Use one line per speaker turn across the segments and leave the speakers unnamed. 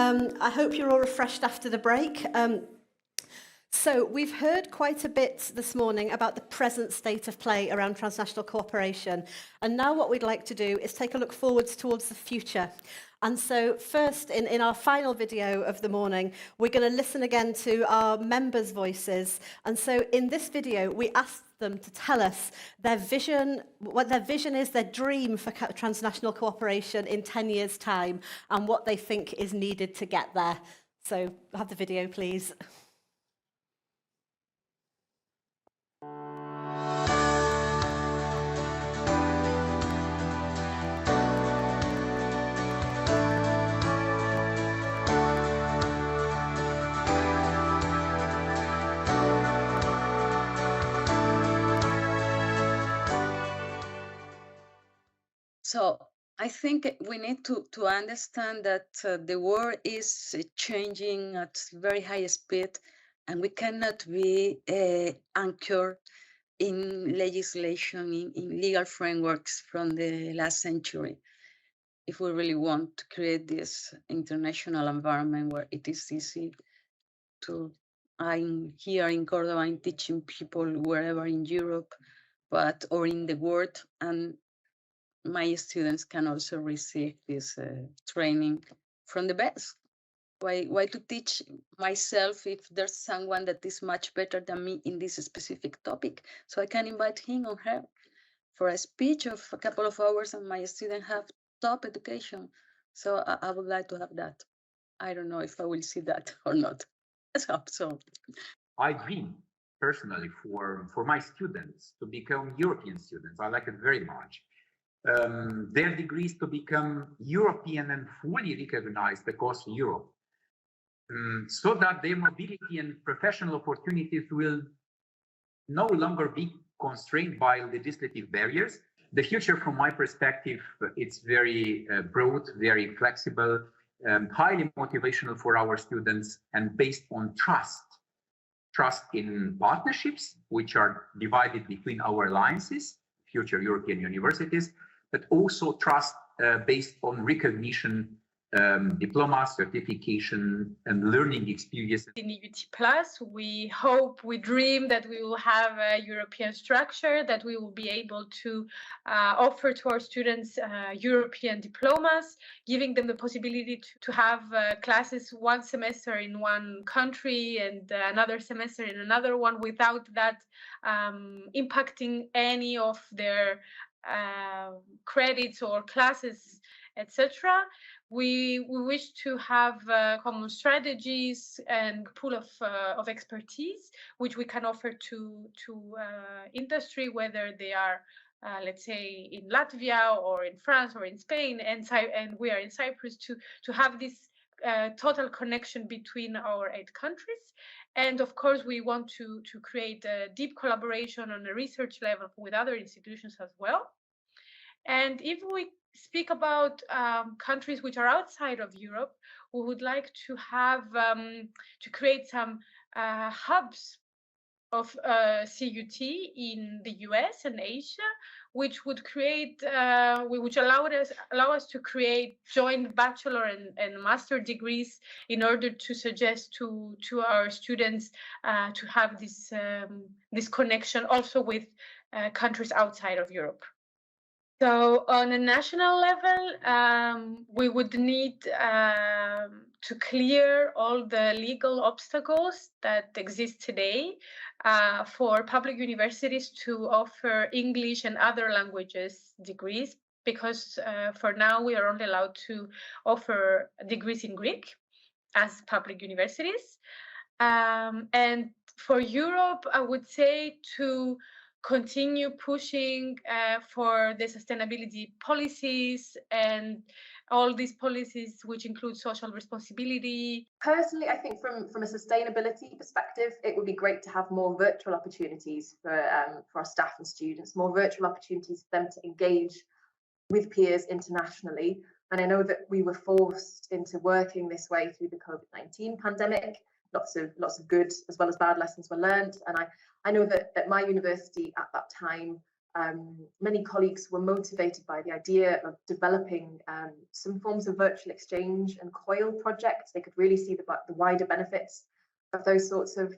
I hope you're all refreshed after the break. So we've heard quite a bit this morning about the present state of play around transnational cooperation. And now what we'd like to do is take a look forwards towards the future. And so first, in our final video of the morning, we're going to listen again to our members' voices. And so in this video, we asked them to tell us their vision, what their vision is, their dream for transnational cooperation in 10 years' time, and what they think is needed to get there. So have the video, please.
So I think we need to understand that the world is changing at very high speed, and we cannot be anchored in legislation, in legal frameworks from the last century, if we really want to create this international environment where it is easy to. I'm here in Cordoba, I'm teaching people wherever in Europe, or in the world, and my students can also receive this training from the best. Why to teach myself if there's someone that is much better than me in this specific topic? So I can invite him or her for a speech of a couple of hours, and my students have top education. So I would like to have that. I don't know if I will see that or not. Let's hope so.
I dream personally for my students to become European students. I like it very much. Their degrees to become European and fully recognized across Europe, so that their mobility and professional opportunities will no longer be constrained by legislative barriers. The future, from my perspective, it's very broad, very flexible, highly motivational for our students, and based on trust in partnerships, which are divided between our alliances, future European universities, but also trust based on recognition, diploma, certification, and learning experience.
In UT+, we hope, we dream that we will have a European structure, that we will be able to offer to our students European diplomas, giving them the possibility to have classes one semester in one country and another semester in another one, without that impacting any of their credits or classes, etc. We wish to have common strategies and pool of expertise, which we can offer to industry, whether they are, let's say, in Latvia or in France or in Spain, and we are in Cyprus, to have this total connection between our 8 countries. And of course, we want to create a deep collaboration on a research level with other institutions as well. And if we speak about countries which are outside of Europe, we would like to have to create some hubs of CUT in the US and Asia, which would create, which allow us to create joint bachelor and master degrees, in order to suggest to our students to have this connection also with countries outside of Europe. So on a national level, we would need to clear all the legal obstacles that exist today for public universities to offer English and other languages degrees, because for now we are only allowed to offer degrees in Greek as public universities. And for Europe, I would say to continue pushing for the sustainability policies and all these policies which include social responsibility.
Personally, I think from a sustainability perspective, it would be great to have more virtual opportunities for our staff and students, more virtual opportunities for them to engage with peers internationally. And I know that we were forced into working this way through the COVID-19 pandemic. Lots of good as well as bad lessons were learned. And I know that at my university at that time, Many colleagues were motivated by the idea of developing some forms of virtual exchange and COIL projects. They could really see the wider benefits of those sorts of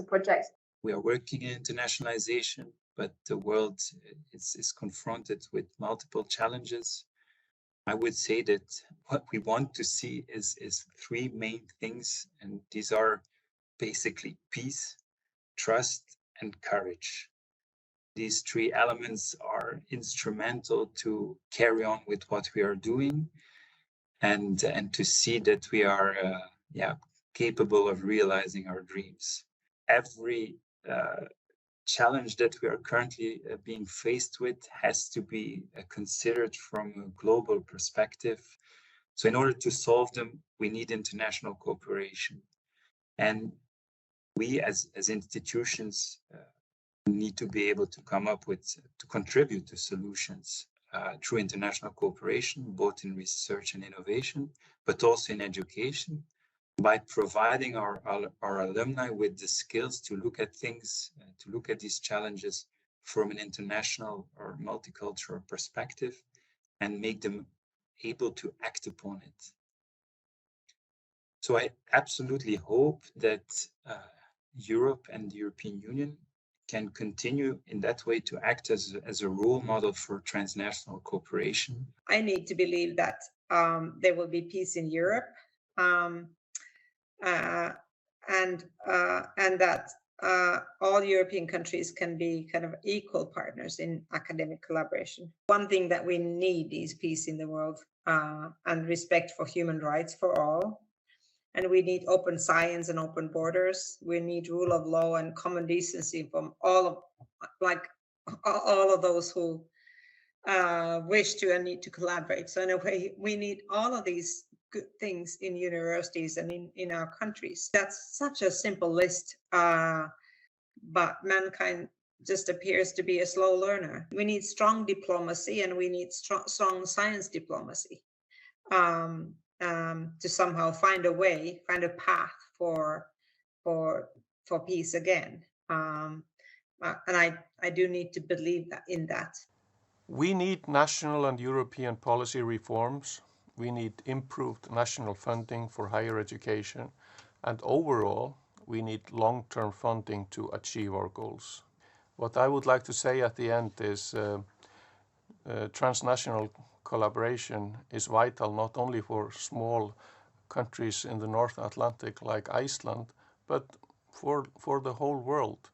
projects.
We are working in internationalization, but the world is confronted with multiple challenges. I would say that what we want to see is three main things, and these are basically peace, trust, and courage. These three elements are instrumental to carry on with what we are doing and to see that we are capable of realizing our dreams. Every challenge that we are currently being faced with has to be considered from a global perspective. So in order to solve them, we need international cooperation. And we as institutions need to be able to come up with, to contribute to solutions through international cooperation, both in research and innovation, but also in education, by providing our alumni with the skills to look at things, to look at these challenges from an international or multicultural perspective and make them able to act upon it. So I absolutely hope that Europe and the European Union can continue in that way to act as a role model for transnational cooperation.
I need to believe that there will be peace in Europe, and that all European countries can be kind of equal partners in academic collaboration. One thing that we need is peace in the world and respect for human rights for all. And we need open science and open borders. We need rule of law and common decency from all of those who wish to and need to collaborate. So in a way, we need all of these good things in universities and in our countries. That's such a simple list, but mankind just appears to be a slow learner. We need strong diplomacy and we need strong science diplomacy. To somehow find a path for peace again, and I do need to believe in that.
We need national and European policy reforms. We need improved national funding for higher education, and overall, we need long-term funding to achieve our goals. What I would like to say at the end is transnational collaboration is vital not only for small countries in the North Atlantic like Iceland, but for the whole world.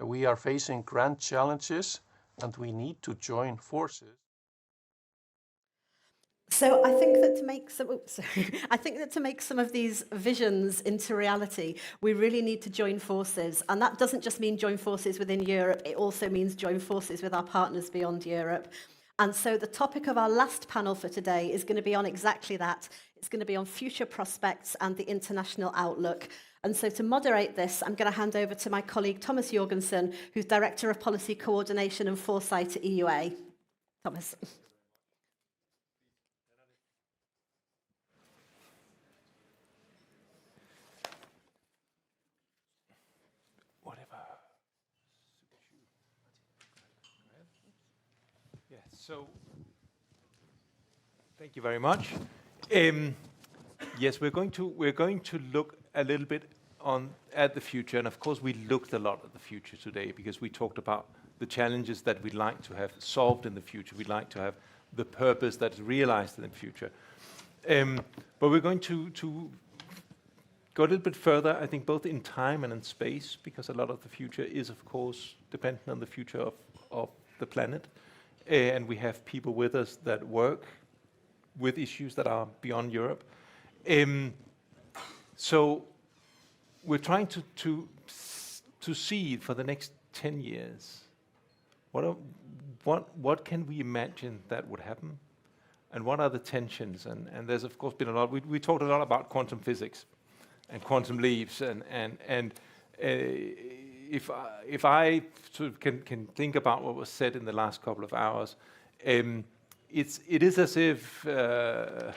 We are facing grand challenges and we need to join forces.
So I think that to make some of these visions into reality, we really need to join forces. And that doesn't just mean join forces within Europe, it also means join forces with our partners beyond Europe. And so the topic of our last panel for today is going to be on exactly that. It's going to be on future prospects and the international outlook. And so to moderate this, I'm going to hand over to my colleague, Thomas Jørgensen, who's Director of Policy Coordination and Foresight at EUA. Thomas.
So, thank you very much. Yes, we're going to look a little bit at the future, and of course we looked a lot at the future today because we talked about the challenges that we'd like to have solved in the future. We'd like to have the purpose that's realized in the future. But we're going to go a little bit further, I think, both in time and in space, because a lot of the future is, of course, dependent on the future of the planet. And we have people with us that work with issues that are beyond Europe. So we're trying to see for the next 10 years, what can we imagine that would happen? And what are the tensions? And there's, of course, been a lot. We talked a lot about quantum physics and quantum leaps and if I sort of can think about what was said in the last couple of hours, it is as if I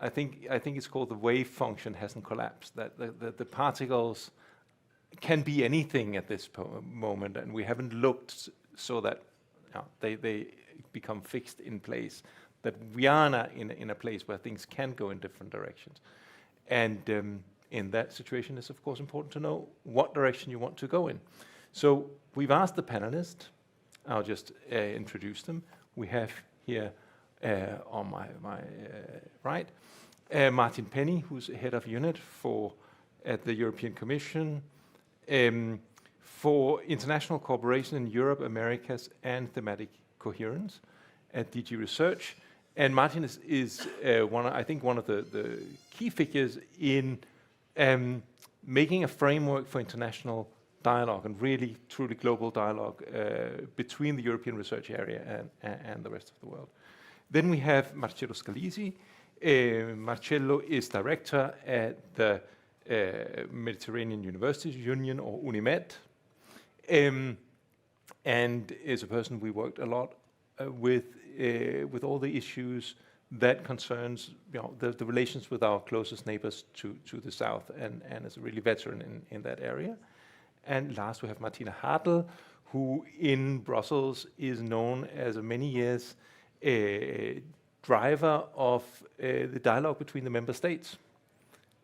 think it's called the wave function hasn't collapsed. That the particles can be anything at this moment, and we haven't looked so that they become fixed in place. That we are in a place where things can go in different directions. And in that situation, it's of course important to know what direction you want to go in. So we've asked the panelists, I'll just introduce them. We have here on my right, Martin Penny, who's head of unit at the European Commission for international cooperation in Europe, Americas, and thematic coherence at DG Research. And Martin is one of the key figures in making a framework for international dialogue and really truly global dialogue between the European research area and the rest of the world. Then we have Marcello Scalisi. Marcello is director at the Mediterranean Universities Union, or UNIMED, and is a person we worked a lot with all the issues that concerns the relations with our closest neighbors to the south, and is a really veteran in that area. And last we have Martina Hartl, who in Brussels is known as a many years driver of the dialogue between the member states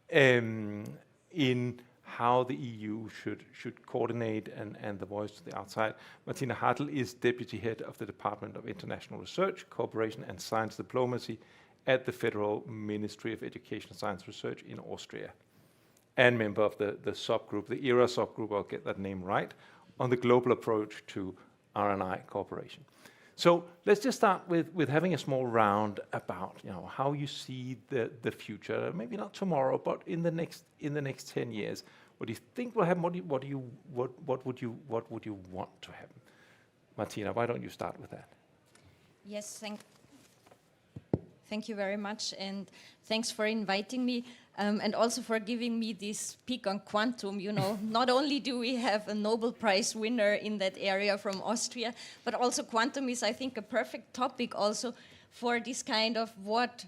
in how the EU should coordinate and the voice to the outside. Martina Hartl is Deputy Head of the Department of International Research, Cooperation and Science Diplomacy at the Federal Ministry of Education and Science Research in Austria, and member of the subgroup, the ERA subgroup, I'll get that name right, on the global approach to R&I cooperation. So let's just start with having a small round about how you see the future, maybe not tomorrow, but in the next 10 years. What do you think will happen? What would you want to happen? Martina, why don't you start with that?
Yes, thank you very much, and thanks for inviting me, and also for giving me this peek on quantum. Not only do we have a Nobel Prize winner in that area from Austria, but also quantum is, I think, a perfect topic also for this kind of what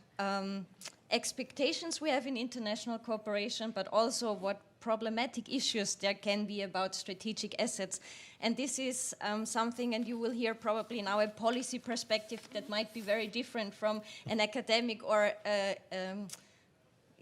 expectations we have in international cooperation, but also what problematic issues there can be about strategic assets. And this is something, and you will hear probably now a policy perspective that might be very different from an academic or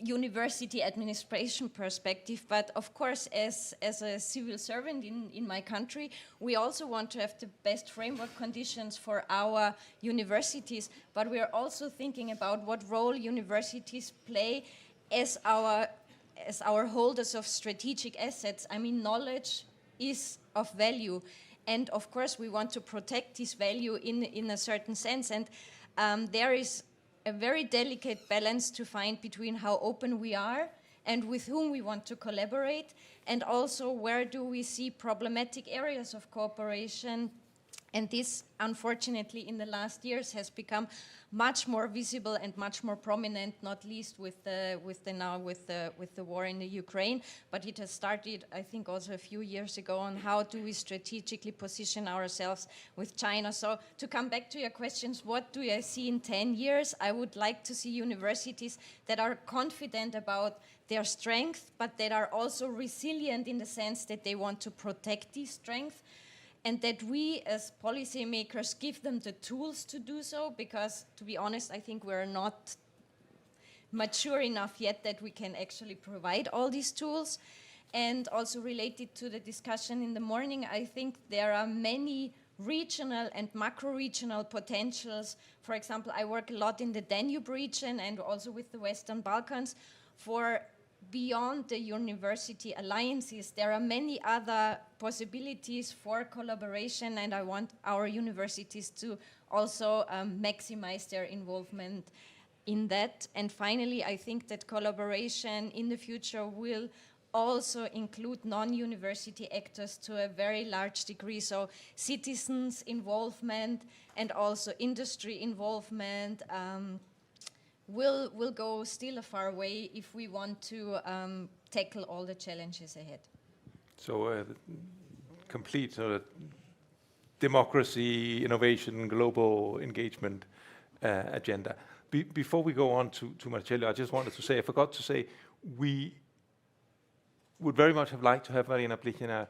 university administration perspective. But of course, as a civil servant in my country, we also want to have the best framework conditions for our universities, but we are also thinking about what role universities play as our holders of strategic assets. I mean, knowledge is of value, and of course we want to protect this value in a certain sense, and there is a very delicate balance to find between how open we are and with whom we want to collaborate, and also where do we see problematic areas of cooperation. And this, unfortunately, in the last years has become much more visible and much more prominent, not least with the war in the Ukraine. But it has started, I think, also a few years ago on how do we strategically position ourselves with China. So to come back to your questions, what do I see in 10 years? I would like to see universities that are confident about their strength, but that are also resilient in the sense that they want to protect this strength, and that we as policymakers give them the tools to do so, because, to be honest, I think we're not mature enough yet that we can actually provide all these tools. And also related to the discussion in the morning, I think there are many regional and macro-regional potentials. For example, I work a lot in the Danube region and also with the Western Balkans. For beyond the university alliances, there are many other possibilities for collaboration, and I want our universities to also maximize their involvement in that. And finally, I think that collaboration in the future will also include non-university actors to a very large degree, so citizens' involvement and also industry involvement will go still a far way if we want to tackle all the challenges ahead.
So complete democracy, innovation, global engagement agenda. Before we go on to Marcello, I just wanted to say, I forgot to say, we would very much have liked to have Marina Plichina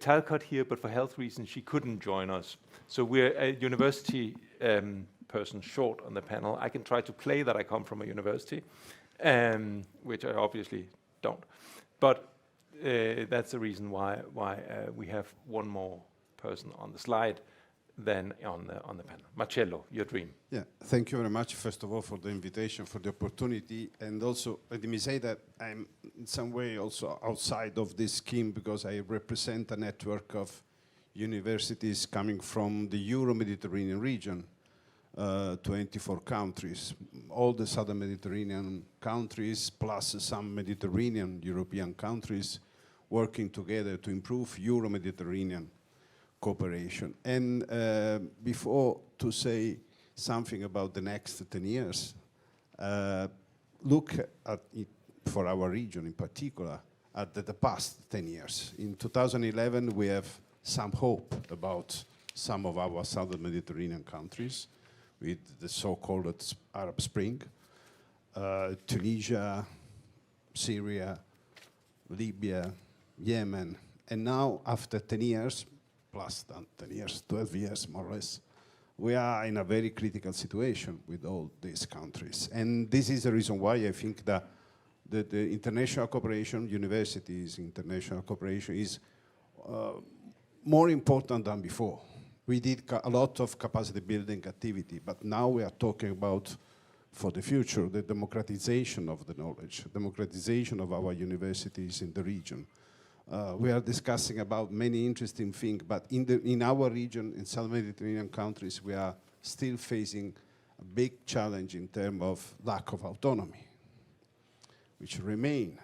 Talcott here, but for health reasons she couldn't join us. So we're a university person short on the panel. I can try to play that I come from a university, which I obviously don't. But that's the reason why we have one more person on the slide than on the panel. Marcello, your dream.
Yeah, thank you very much, first of all, for the invitation, for the opportunity. And also, let me say that I'm in some way also outside of this scheme because I represent a network of universities coming from the Euro-Mediterranean region, 24 countries, all the southern Mediterranean countries, plus some Mediterranean European countries working together to improve Euro-Mediterranean cooperation. And before to say something about the next 10 years, look at it for our region in particular, at the past 10 years. In 2011, we have some hope about some of our southern Mediterranean countries with the so-called Arab Spring, Tunisia, Syria, Libya, Yemen. And now, after 10 years, plus 10 years, 12 years more or less, we are in a very critical situation with all these countries. And this is the reason why I think that the international cooperation, universities, international cooperation is more important than before. We did a lot of capacity building activity, but now we are talking about, for the future, the democratization of the knowledge, democratization of our universities in the region. We are discussing about many interesting things, but in our region, in South Mediterranean countries, we are still facing a big challenge in terms of lack of autonomy, which remain.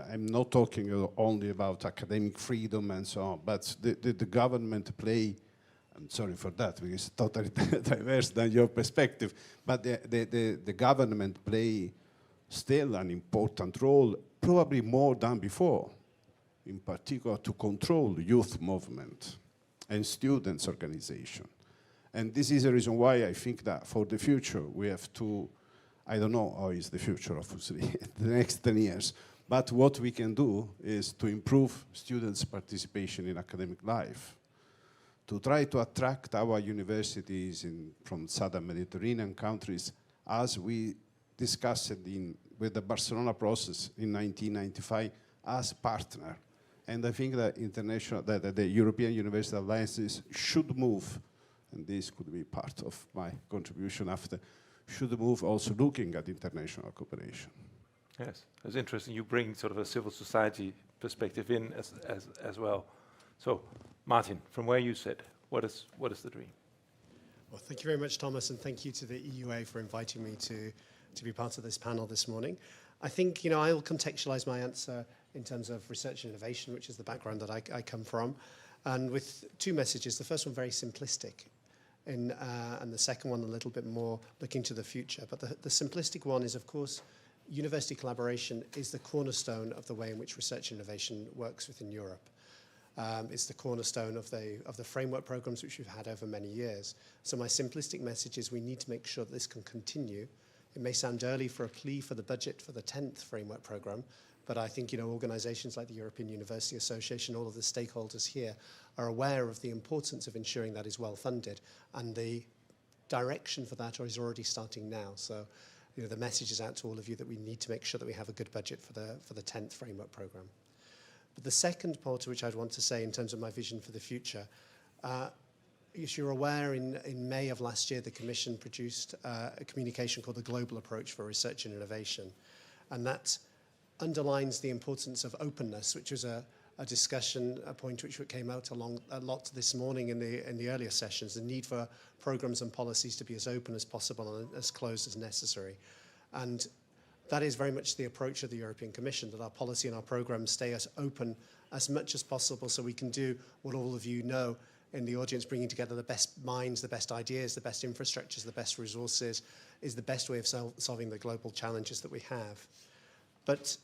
I'm not talking only about academic freedom and so on, but the government play, I'm sorry for that, because it's totally diverse than your perspective, but the government play still an important role, probably more than before, in particular to control youth movement and students' organization. And this is the reason why I think that for the future we have to, I don't know how is the future, obviously, the next 10 years, but what we can do is to improve students' participation in academic life, to try to attract our universities from southern Mediterranean countries, as we discussed with the Barcelona process in 1995, as partner. And I think that the European University Alliances should move, and this could be part of my contribution after, should move also looking at international cooperation.
Yes, it's interesting. You bring sort of a civil society perspective in as well. So, Martin, from where you sit, what is the dream?
Well, thank you very much, Thomas, and thank you to the EUA for inviting me to be part of this panel this morning. I think, I'll contextualize my answer in terms of research and innovation, which is the background that I come from, and with two messages. The first one very simplistic, and the second one a little bit more looking to the future. But the simplistic one is, of course, university collaboration is the cornerstone of the way in which research and innovation works within Europe. It's the cornerstone of the framework programs which we've had over many years. So my simplistic message is we need to make sure that this can continue. It may sound early for a plea for the budget for the 10th framework program, but I think, organizations like the European University Association, all of the stakeholders here are aware of the importance of ensuring that is well funded, and the direction for that is already starting now. So, the message is out to all of you that we need to make sure that we have a good budget for the 10th framework program. But the second part, which I'd want to say in terms of my vision for the future, as you're aware, in May of last year, the Commission produced a communication called the Global Approach for Research and Innovation. And that underlines the importance of openness, which was a discussion, a point which came out a lot this morning in the earlier sessions, the need for programs and policies to be as open as possible and as closed as necessary. And that is very much the approach of the European Commission, that our policy and our programs stay as open as much as possible so we can do what all of you know in the audience, bringing together the best minds, the best ideas, the best infrastructures, the best resources, is the best way of solving the global challenges that we have. But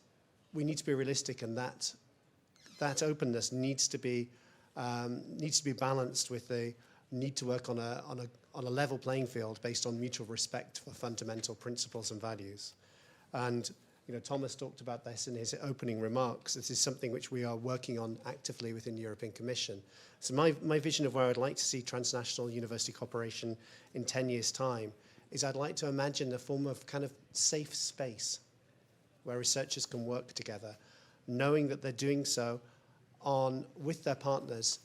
we need to be realistic, and that openness needs to be balanced with the need to work on a level playing field based on mutual respect for fundamental principles and values. And Thomas talked about this in his opening remarks. This is something which we are working on actively within the European Commission. So my vision of where I'd like to see transnational university cooperation in 10 years' time is I'd like to imagine a form of kind of safe space where researchers can work together, knowing that they're doing so with their partners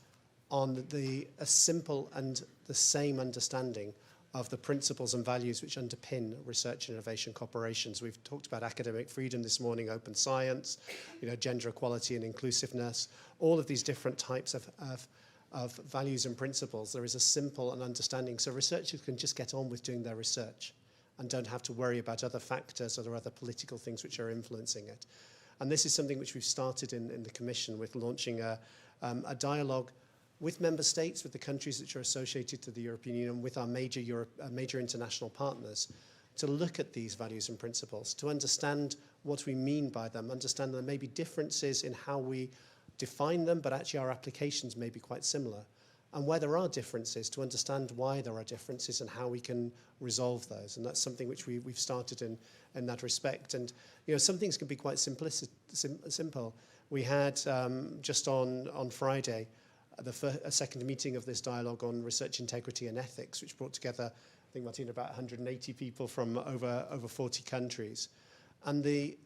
on a simple and the same understanding of the principles and values which underpin research and innovation cooperations. We've talked about academic freedom this morning, open science, gender equality and inclusiveness, all of these different types of values and principles. There is a simple and understanding, so researchers can just get on with doing their research and don't have to worry about other factors or other political things which are influencing it. And this is something which we've started in the Commission with launching a dialogue with member states, with the countries which are associated to the European Union, with our major international partners, to look at these values and principles, to understand what we mean by them, understand there may be differences in how we define them, but actually our applications may be quite similar. And where there are differences, to understand why there are differences and how we can resolve those. And that's something which we've started in that respect. And some things can be quite simple. We had just on Friday a second meeting of this dialogue on research integrity and ethics, which brought together, I think, Martina, about 180 people from over 40 countries. And the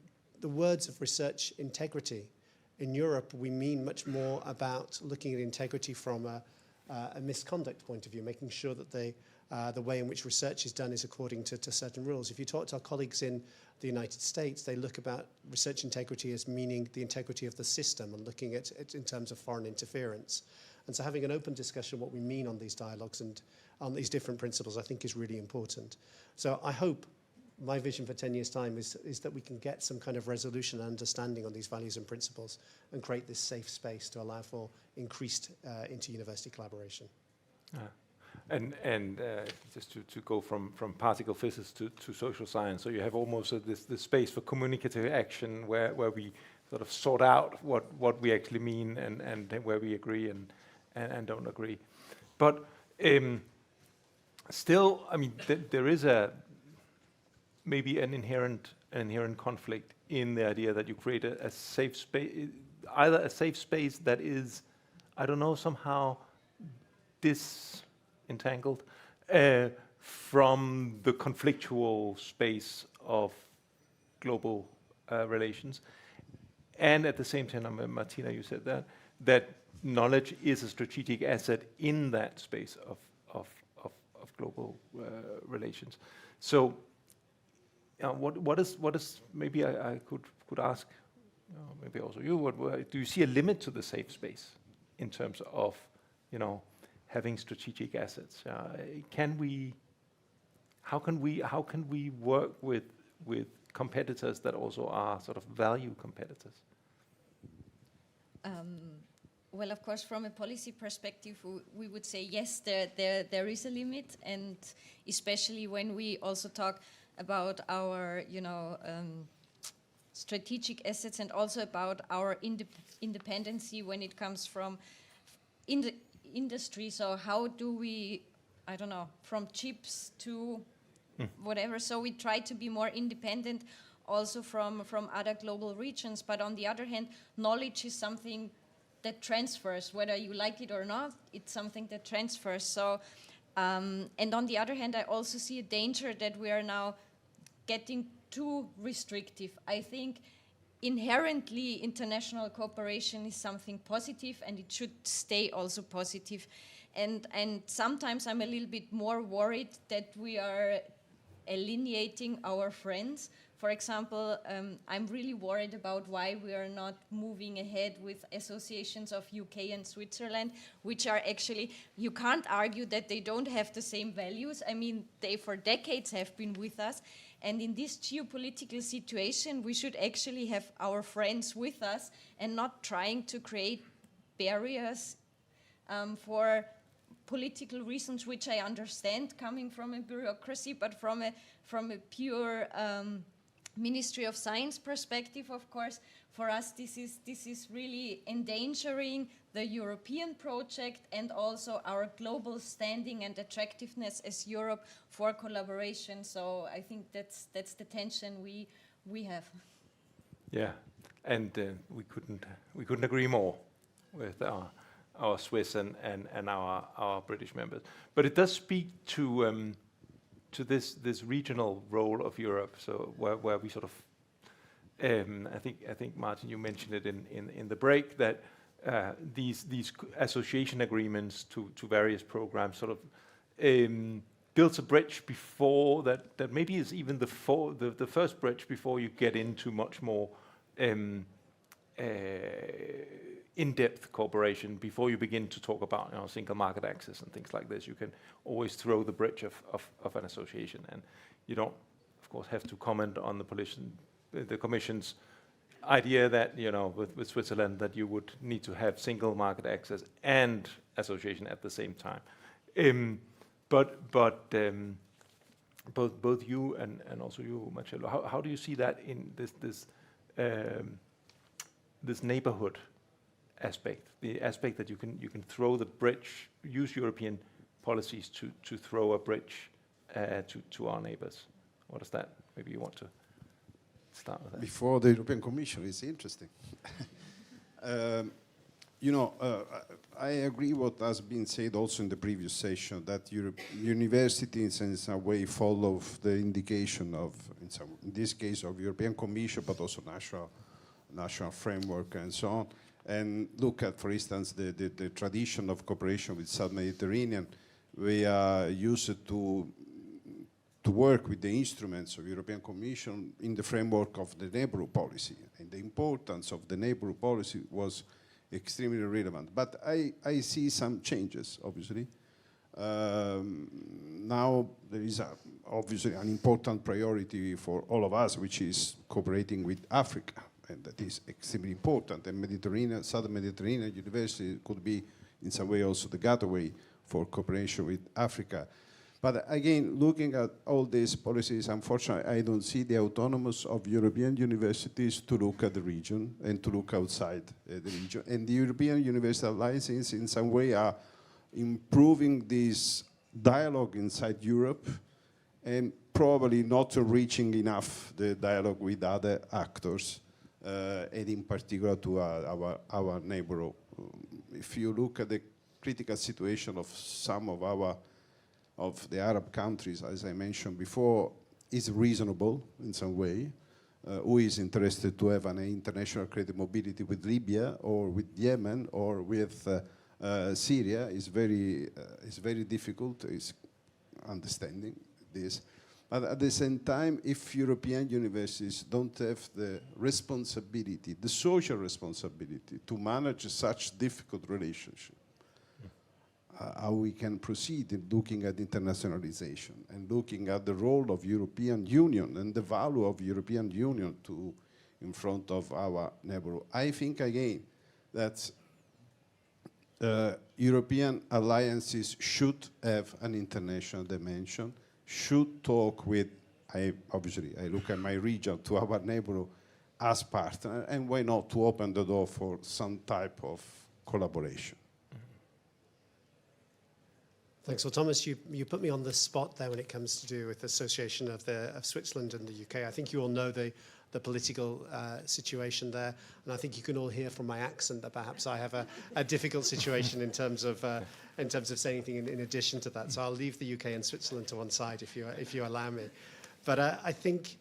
words of research integrity in Europe, we mean much more about looking at integrity from a misconduct point of view, making sure that the way in which research is done is according to certain rules. If you talk to our colleagues in the United States, they look about research integrity as meaning the integrity of the system and looking at it in terms of foreign interference. And so having an open discussion what we mean on these dialogues and on these different principles, I think, is really important. So I hope my vision for 10 years' time is that we can get some kind of resolution and understanding on these values and principles and create this safe space to allow for increased inter-university collaboration.
And just to go from particle physics to social science, so you have almost this space for communicative action where we sort of sort out what we actually mean and where we agree and don't agree. But still, I mean, there is maybe an inherent conflict in the idea that you create a safe space, either a safe space that is, I don't know, somehow disentangled from the conflictual space of global relations. And at the same time, Martina, you said that knowledge is a strategic asset in that space of global relations. So what is maybe I could ask, maybe also you, do you see a limit to the safe space in terms of, having strategic assets? How can we work with competitors that also are sort of value competitors?
Well, of course, from a policy perspective, we would say yes, there is a limit, and especially when we also talk about our, strategic assets and also about our independency when it comes from industry. So how do we, I don't know, from chips to whatever. So we try to be more independent also from other global regions. But on the other hand, knowledge is something that transfers, whether you like it or not, it's something that transfers. So, and on the other hand, I also see a danger that we are now getting too restrictive. I think inherently international cooperation is something positive, and it should stay also positive. And sometimes I'm a little bit more worried that we are alienating our friends. For example, I'm really worried about why we are not moving ahead with associations of UK and Switzerland, which are actually, you can't argue that they don't have the same values. I mean, they for decades have been with us. And in this geopolitical situation, we should actually have our friends with us and not trying to create barriers for political reasons, which I understand coming from a bureaucracy, but from a pure Ministry of Science perspective, of course, for us this is really endangering the European project and also our global standing and attractiveness as Europe for collaboration. So I think that's the tension we have.
Yeah, and we couldn't agree more with our Swiss and our British members. But it does speak to this regional role of Europe. So where we sort of I think Martin, you mentioned it in the break that these association agreements to various programs sort of builds a bridge before that maybe is even the first bridge before you get into much more in-depth cooperation. Before you begin to talk about single market access and things like this, you can always throw the bridge of an association, and you don't, of course, have to comment on the Commission's idea that with Switzerland that you would need to have single market access and association at the same time. But both you and also you, Marcello, how do you see that in this neighborhood aspect, the aspect that you can throw the bridge, use European policies to throw a bridge to our neighbors? What is that? Maybe you want to start with that.
Before the European Commission is interesting. I agree what has been said also in the previous session, that universities in some way follow the indication of, in this case, of European Commission, but also national framework and so on. And look at, for instance, the tradition of cooperation with South Mediterranean. We are used to work with the instruments of European Commission in the framework of the neighborhood policy. And the importance of the neighborhood policy was extremely relevant. But I see some changes, obviously. Now there is obviously an important priority for all of us, which is cooperating with Africa. And that is extremely important. And Southern Mediterranean University could be in some way also the gateway for cooperation with Africa. But again, looking at all these policies, unfortunately, I don't see the autonomous of European universities to look at the region and to look outside the region. And the European University Alliances in some way are improving this dialogue inside Europe and probably not reaching enough the dialogue with other actors, and in particular to our neighbor. If you look at the critical situation of some of the Arab countries, as I mentioned before, is reasonable in some way. Who is interested to have an international credit mobility with Libya or with Yemen or with Syria is very difficult. Is understanding this. But at the same time, if European universities don't have the responsibility, the social responsibility to manage such difficult relationship, how we can proceed in looking at internationalization and looking at the role of European Union and the value of European Union in front of our neighborhood. I think again that European alliances should have an international dimension, should talk with, obviously I look at my region, to our neighborhood as partner, and why not to open the door for some type of collaboration.
Thanks. Well, Thomas, you put me on the spot there when it comes to do with the association of Switzerland and the UK. I think you all know the political situation there, and I think you can all hear from my accent that perhaps I have a difficult situation in terms of saying anything in addition to that. So I'll leave the UK and Switzerland to one side if you allow me. But I think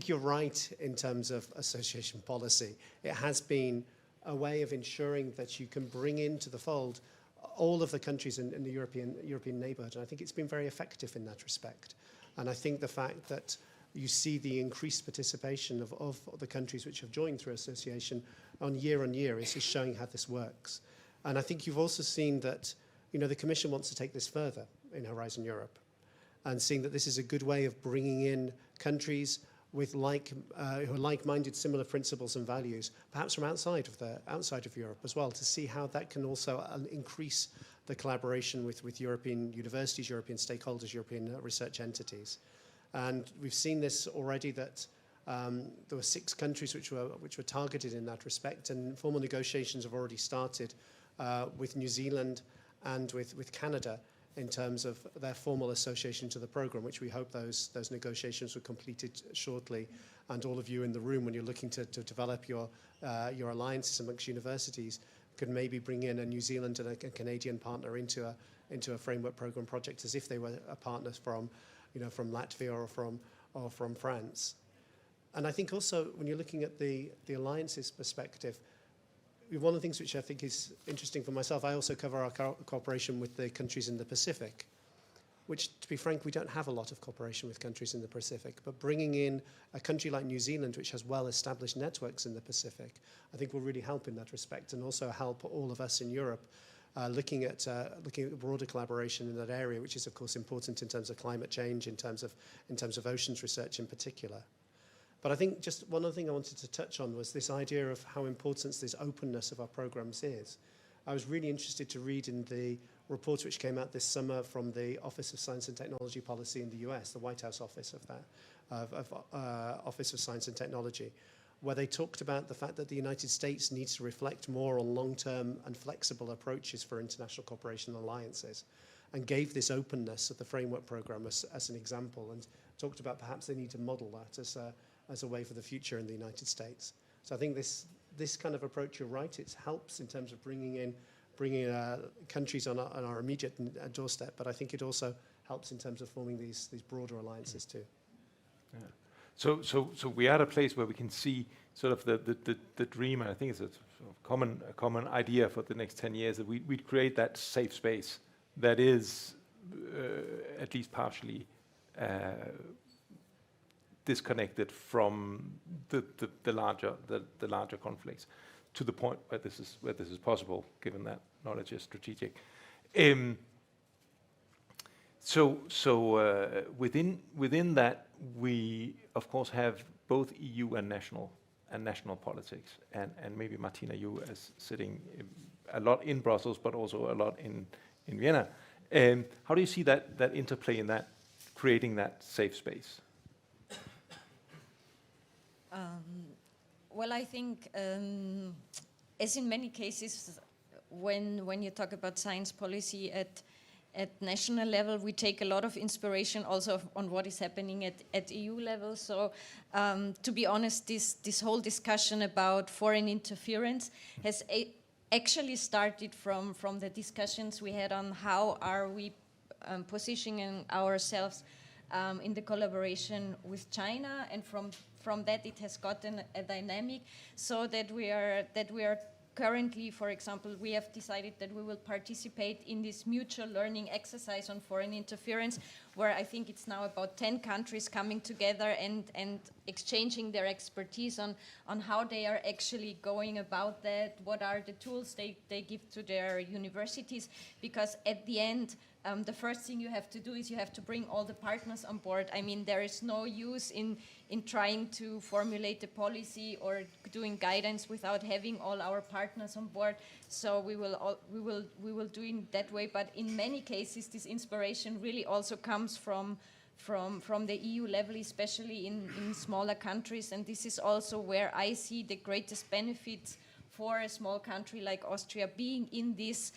you're right in terms of association policy. It has been a way of ensuring that you can bring into the fold all of the countries in the European neighbourhood, and I think it's been very effective in that respect. And I think the fact that you see the increased participation of the countries which have joined through association on year is showing how this works. And I think you've also seen that the Commission wants to take this further in Horizon Europe, and seeing that this is a good way of bringing in countries with who are like-minded, similar principles and values, perhaps from outside of Europe as well, to see how that can also increase the collaboration with European universities, European stakeholders, European research entities. And we've seen this already, that there were 6 countries which were targeted in that respect, and formal negotiations have already started with New Zealand and with Canada, in terms of their formal association to the programme, which we hope those negotiations were completed shortly. and all of you in the room, when you're looking to develop your alliances amongst universities, could maybe bring in a New Zealand and a Canadian partner into a framework program project as if they were a partner from Latvia or from France. And I think also when you're looking at the alliances perspective, one of the things which I think is interesting for myself, I also cover our cooperation with the countries in the Pacific, which, to be frank, we don't have a lot of cooperation with countries in the Pacific. But bringing in a country like New Zealand, which has well-established networks in the Pacific, I think will really help in that respect, and also help all of us in Europe looking at broader collaboration in that area, which is, of course, important in terms of climate change, in terms of oceans research in particular. But I think just one other thing I wanted to touch on was this idea of how important this openness of our programs is. I was really interested to read in the report which came out this summer from the Office of Science and Technology Policy in the US, the White House office of that, Office of Science and Technology, where they talked about the fact that the United States needs to reflect more on long-term and flexible approaches for international cooperation and alliances, and gave this openness of the framework program as an example, and talked about perhaps they need to model that as a way for the future in the United States. So I think this kind of approach, you're right, it helps in terms of bringing countries on our immediate doorstep, but I think it also helps in terms of forming these broader alliances too.
Yeah. So we are at a place where we can see sort of the dream, and I think it's a sort of common idea for the next 10 years, that we create that safe space that is at least partially disconnected from the larger conflicts, to the point where this is possible, given that knowledge is strategic. Within that, we of course have both EU and national politics, and maybe Martina, you as sitting a lot in Brussels, but also a lot in Vienna. How do you see that interplay in that, creating that safe space?
Well, I think, as in many cases, when you talk about science policy at national level, we take a lot of inspiration also on what is happening at EU level. So, to be honest, this whole discussion about foreign interference has actually started from the discussions we had on how are we positioning ourselves in the collaboration with China, and from that it has gotten a dynamic, so that we are currently, for example, we have decided that we will participate in this mutual learning exercise on foreign interference, where I think it's now about 10 countries coming together and exchanging their expertise on how they are actually going about that, what are the tools they give to their universities, because at the end, the first thing you have to do is you have to bring all the partners on board. I mean, there is no use in trying to formulate a policy or doing guidance without having all our partners on board. So we will do it that way. But in many cases, this inspiration really also comes from the EU level, especially in smaller countries. And this is also where I see the greatest benefits for a small country like Austria being in this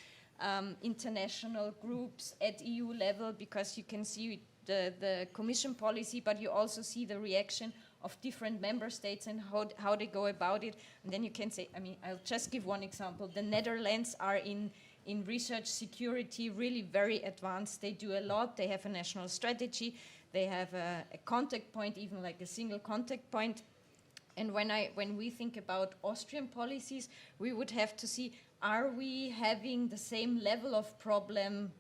international groups at EU level, because you can see the Commission policy, but you also see the reaction of different member states and how they go about it. And then you can say, I mean, I'll just give one example. The Netherlands are in research security really very advanced. They do a lot. They have a national strategy. They have a contact point, even like a single contact point. And when we think about Austrian policies, we would have to see, are we having the same level of problem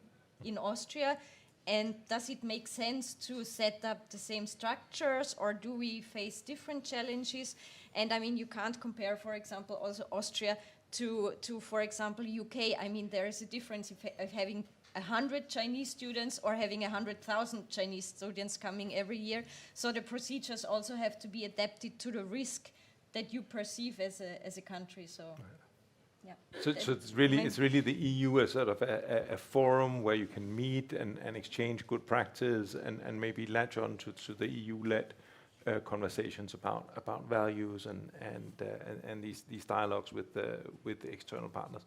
in Austria? And does it make sense to set up the same structures, or do we face different challenges? And I mean, you can't compare, for example, also Austria to for example, UK. I mean, there is a difference of having 100 Chinese students or having 100,000 Chinese students coming every year. So the procedures also have to be adapted to the risk that you perceive as a country. So. Yeah.
So it's really the EU as sort of a forum where you can meet and exchange good practice and maybe latch on to the EU-led conversations about values and these dialogues with the external partners.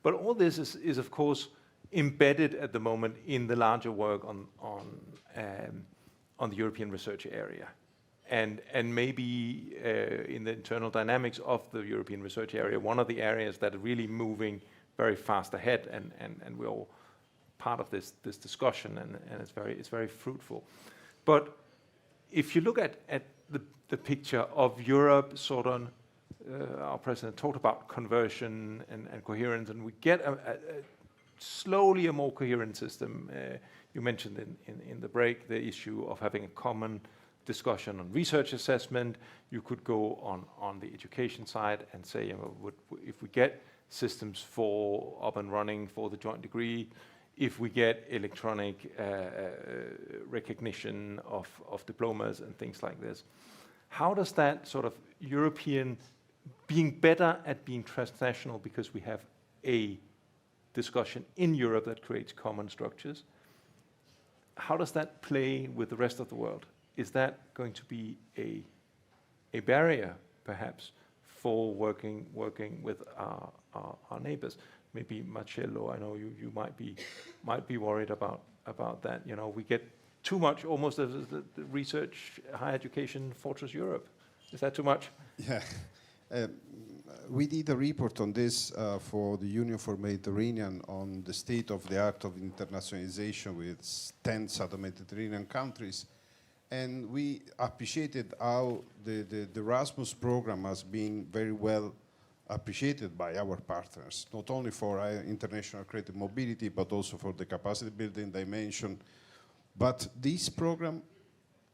But all this is of course embedded at the moment in the larger work on the European research area. and maybe in the internal dynamics of the European research area, one of the areas that are really moving very fast ahead, and we're all part of this discussion, and it's very fruitful. But if you look at the picture of Europe, sort of, our president talked about conversion and coherence, and we get slowly a more coherent system. You mentioned in the break the issue of having a common discussion on research assessment. You could go on the education side and say, you know, if we get systems up and running for the joint degree, if we get electronic recognition of diplomas and things like this, how does that sort of European being better at being transnational because we have a discussion in Europe that creates common structures, how does that play with the rest of the world? Is that going to be a barrier, perhaps, for working with our neighbors? Maybe Marcello, I know you might be worried about that. You know, we get too much, almost as the research, higher education, Fortress Europe. Is that too much?
Yeah. We did a report on this for the Union for Mediterranean on the state of the art of internationalization with 10 southern Mediterranean countries. And we appreciated how the Erasmus program has been very well appreciated by our partners, not only for international creative mobility, but also for the capacity building dimension. But this program,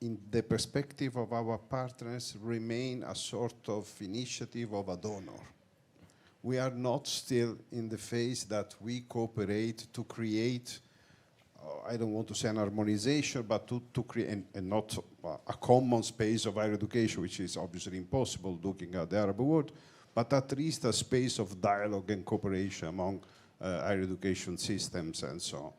in the perspective of our partners, remain a sort of initiative of a donor. We are not still in the phase that we cooperate to create, I don't want to say an harmonization, but to create, and not a common space of higher education, which is obviously impossible looking at the Arab world, but at least a space of dialogue and cooperation among higher education systems and so on.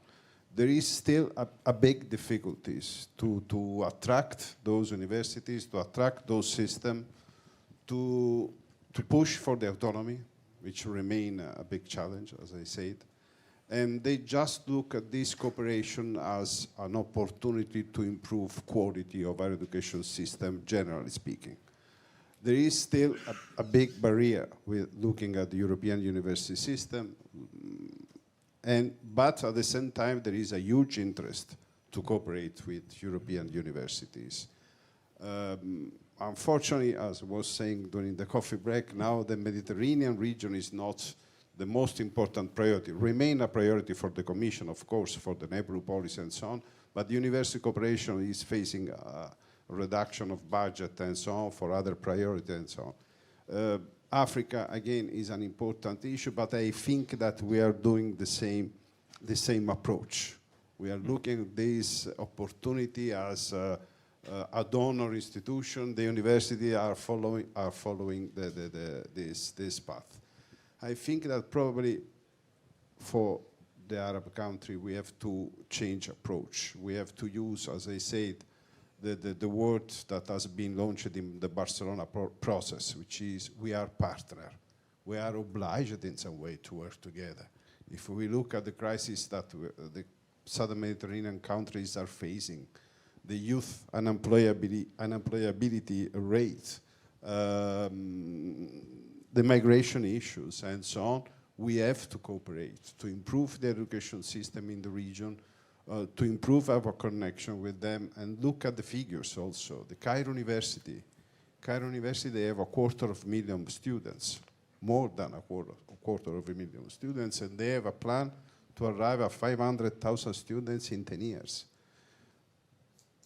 There is still a big difficulties to attract those universities, to attract those systems, to push for the autonomy, which remain a big challenge, as I said. And they just look at this cooperation as an opportunity to improve quality of our education system, generally speaking. There is still a big barrier with looking at the European university system, but at the same time, there is a huge interest to cooperate with European universities. Unfortunately, as I was saying during the coffee break, now the Mediterranean region is not the most important priority. Remain a priority for the Commission, of course, for the neighborhood policy and so on, but the university cooperation is facing a reduction of budget and so on for other priorities and so on. Africa, again, is an important issue, but I think that we are doing the same approach. We are looking at this opportunity as a donor institution. The university are following this path. I think that probably for the Arab country, we have to change approach. We have to use, as I said, the word that has been launched in the Barcelona process, which is we are partner. We are obliged in some way to work together. If we look at the crisis that the southern Mediterranean countries are facing, the youth unemployability rate, the migration issues and so on, we have to cooperate to improve the education system in the region, to improve our connection with them, and look at the figures also. The Cairo University, they have 250,000 students, more than a quarter of a million students, and they have a plan to arrive at 500,000 students in 10 years.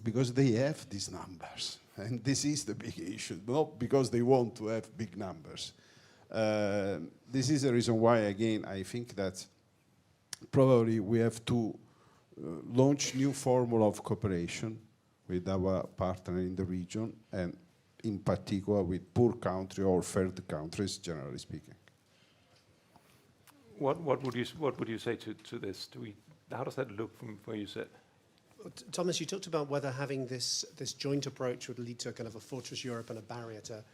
Because they have these numbers, and this is the big issue, not because they want to have big numbers. This is the reason why, again, I think that probably we have to launch new formula of cooperation with our partner in the region, and in particular with poor country or third countries, generally speaking.
What would you say to this? How does that look from where you sit?
Thomas, you talked about whether having this joint approach would lead to a kind of a Fortress Europe and a barrier to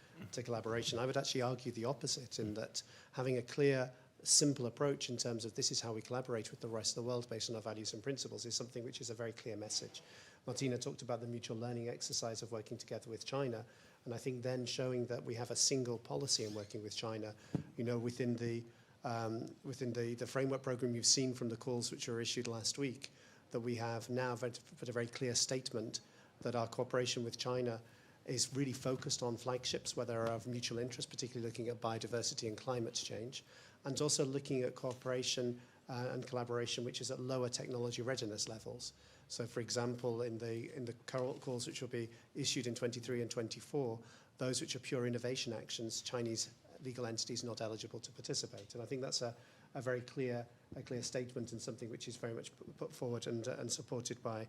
collaboration. I would actually argue the opposite, in that having a clear, simple approach in terms of this is how we collaborate with the rest of the world based on our values and principles is something which is a very clear message. Martina talked about the mutual learning exercise of working together with China. And I think then showing that we have a single policy in working with China, you know, within the framework program you've seen from the calls which were issued last week, that we have now put a very clear statement that our cooperation with China is really focused on flagships where there are of mutual interest, particularly looking at biodiversity and climate change, and also looking at cooperation and collaboration which is at lower technology readiness levels. So, for example, in the calls which will be issued in 23 and 24, those which are pure innovation actions, Chinese legal entities not eligible to participate. And I think that's a very clear statement and something which is very much put forward and supported by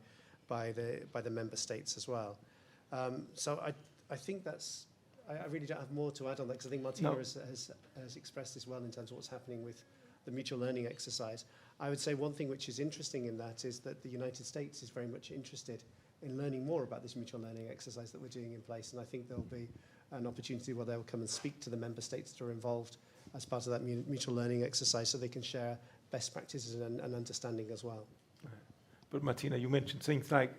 the member states as well. So I think that's, I really don't have more to add on that, because I think Martina has expressed this well in terms of what's happening with the mutual learning exercise. I would say one thing which is interesting in that is that the United States is very much interested in learning more about this mutual learning exercise that we're doing in place, and I think there'll be an opportunity where they'll come and speak to the member states that are involved as part of that mutual learning exercise, so they can share best practices and understanding as well.
But Martina, you mentioned things like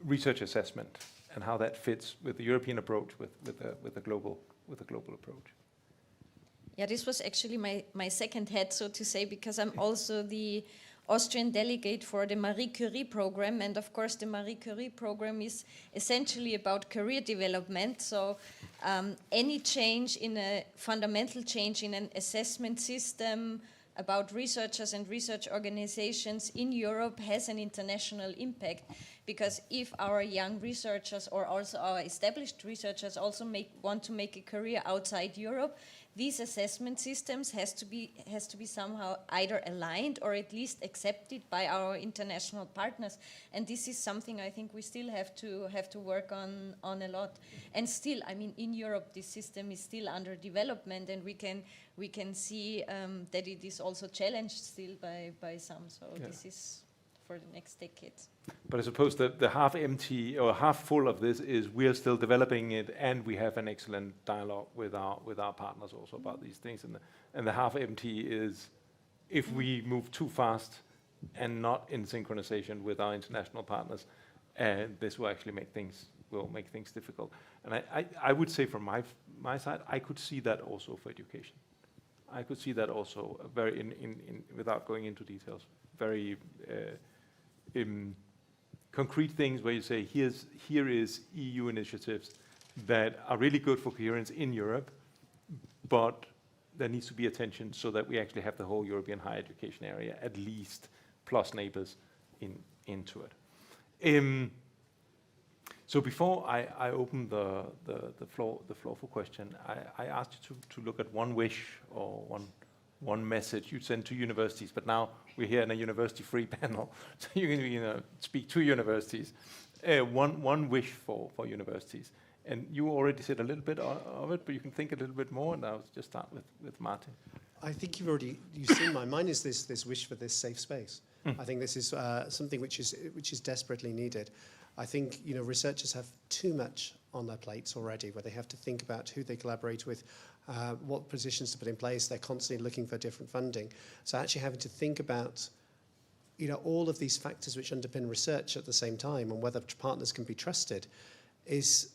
research assessment and how that fits with the European approach, with a global approach.
Yeah, this was actually my second head, so to say, because I'm also the Austrian delegate for the Marie Curie program, and of course the Marie Curie program is essentially about career development. So any change in a fundamental change in an assessment system about researchers and research organizations in Europe has an international impact, because if our young researchers or also our established researchers also want to make a career outside Europe, these assessment systems has to be somehow either aligned or at least accepted by our international partners, and this is something I think we still have to work on a lot. And still, I mean, in Europe this system is still under development, and we can see that it is also challenged still by some. So yeah. This is for the next decades.
But I suppose that the half empty or half full of this is we are still developing it, and we have an excellent dialogue with our partners also about these things. And the half empty is if we move too fast and not in synchronization with our international partners, this will actually make things difficult. And I would say from my side, I could see that also for education. I could see that also very in without going into details, very concrete things where you say here is EU initiatives that are really good for coherence in Europe, but there needs to be attention so that we actually have the whole European higher education area at least plus neighbors into it. So before I open the floor for question, I asked you to look at one wish or one message you'd send to universities, but now we're here in a university-free panel, so you can speak to universities. One wish for universities, and you already said a little bit of it, but you can think a little bit more, and I'll just start with Martin.
I think you've seen mine. Mine is this wish for this safe space. I think this is something which is desperately needed. I think researchers have too much on their plates already, where they have to think about who they collaborate with, what positions to put in place. They're constantly looking for different funding. So actually having to think about all of these factors which underpin research at the same time, and whether partners can be trusted, is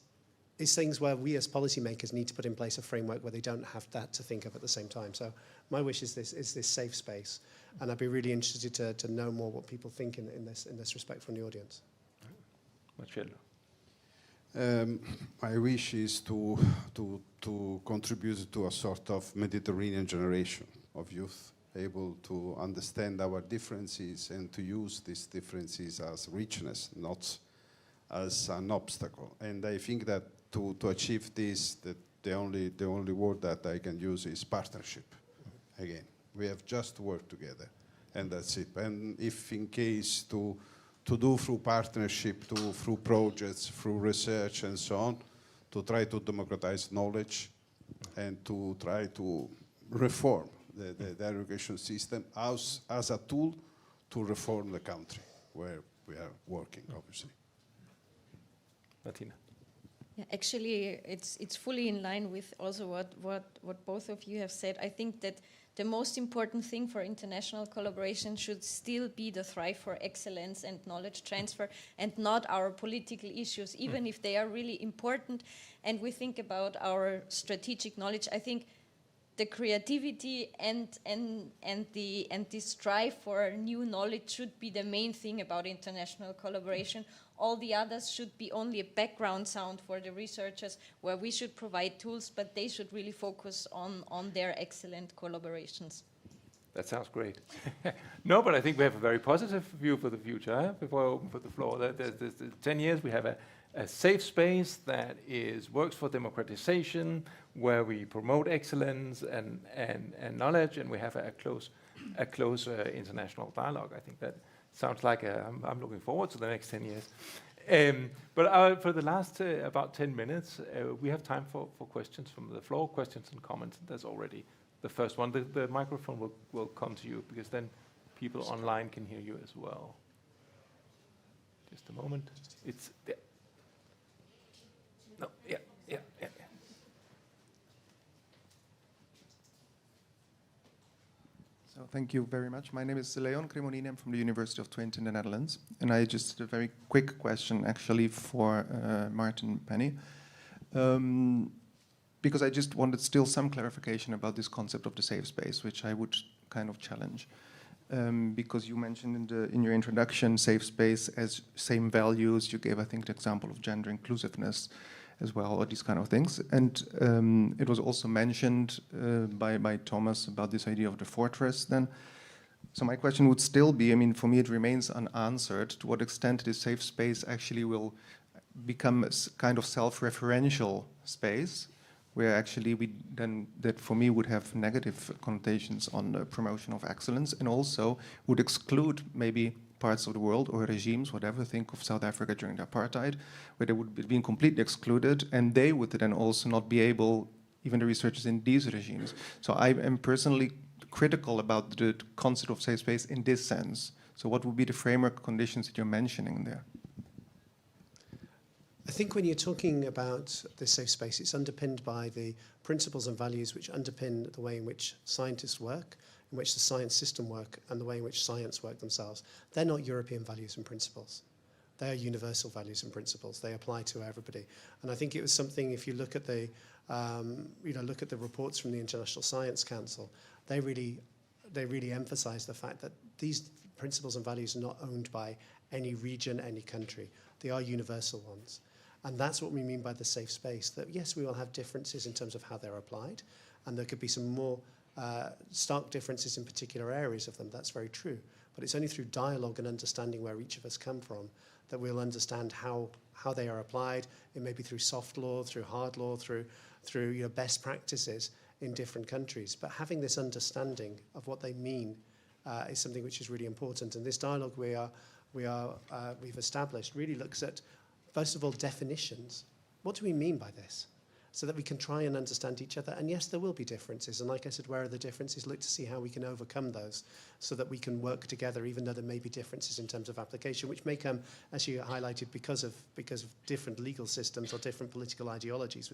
things where we as policymakers need to put in place a framework where they don't have that to think of at the same time. So my wish is this safe space, and I'd be really interested to know more what people think in this respect from the audience.
Marcello.
My wish is to contribute to a sort of Mediterranean generation of youth, able to understand our differences and to use these differences as richness, not as an obstacle. And I think that to achieve this, that the only word that I can use is partnership. Again, we have just to work together, and that's it. And if in case to do through partnership, through projects, through research and so on, to try to democratize knowledge and to try to reform the education system as a tool to reform the country where we are working, obviously.
Martina.
Yeah, actually, it's fully in line with also what both of you have said. I think that the most important thing for international collaboration should still be the thrive for excellence and knowledge transfer, and not our political issues, even if they are really important. And we think about our strategic knowledge. I think the creativity and the strive for new knowledge should be the main thing about international collaboration. All the others should be only a background sound for the researchers, where we should provide tools, but they should really focus on their excellent collaborations.
That sounds great. No, but I think we have a very positive view for the future. Before I open for the floor, there's 10 years we have a safe space that works for democratization, where we promote excellence and knowledge, and we have a close international dialogue. I think that sounds like I'm looking forward to the next 10 years. But for the last about 10 minutes, we have time for questions from the floor, questions and comments. That's already the first one. The microphone will come to you, because then people online can hear you as well. Just a moment. It's there. No, yeah.
So thank you very much. My name is Leon Cremonini. I'm from the University of Twente in the Netherlands. And I just a very quick question, actually, for Martin Penny. Because I just wanted still some clarification about this concept of the safe space, which I would kind of challenge. Because you mentioned in your introduction safe space as same values. You gave, I think, the example of gender inclusiveness as well, or these kind of things. And it was also mentioned by Thomas about this idea of the fortress then. So my question would still be, I mean, for me it remains unanswered, to what extent this safe space actually will become a kind of self-referential space, where actually that for me would have negative connotations on the promotion of excellence, and also would exclude maybe parts of the world or regimes, whatever. Think of South Africa during the apartheid, where they would be being completely excluded, and they would then also not be able, even the researchers in these regimes. So I am personally critical about the concept of safe space in this sense. So what would be the framework conditions that you're mentioning there?
I think when you're talking about this safe space, it's underpinned by the principles and values which underpin the way in which scientists work, in which the science system work, and the way in which science work themselves. They're not European values and principles. They are universal values and principles. They apply to everybody. And I think it was something, if you look at the, look at the reports from the International Science Council, they really emphasize the fact that these principles and values are not owned by any region, any country. They are universal ones. And that's what we mean by the safe space, that yes, we will have differences in terms of how they're applied, and there could be some more stark differences in particular areas of them. That's very true. But it's only through dialogue and understanding where each of us come from that we'll understand how they are applied. It may be through soft law, through hard law, through best practices in different countries. But having this understanding of what they mean is something which is really important. And this dialogue we've established really looks at, first of all, definitions. What do we mean by this? So that we can try and understand each other. And yes, there will be differences. And like I said, where are the differences? Look to see how we can overcome those so that we can work together, even though there may be differences in terms of application, which may come, as you highlighted, because of different legal systems or different political ideologies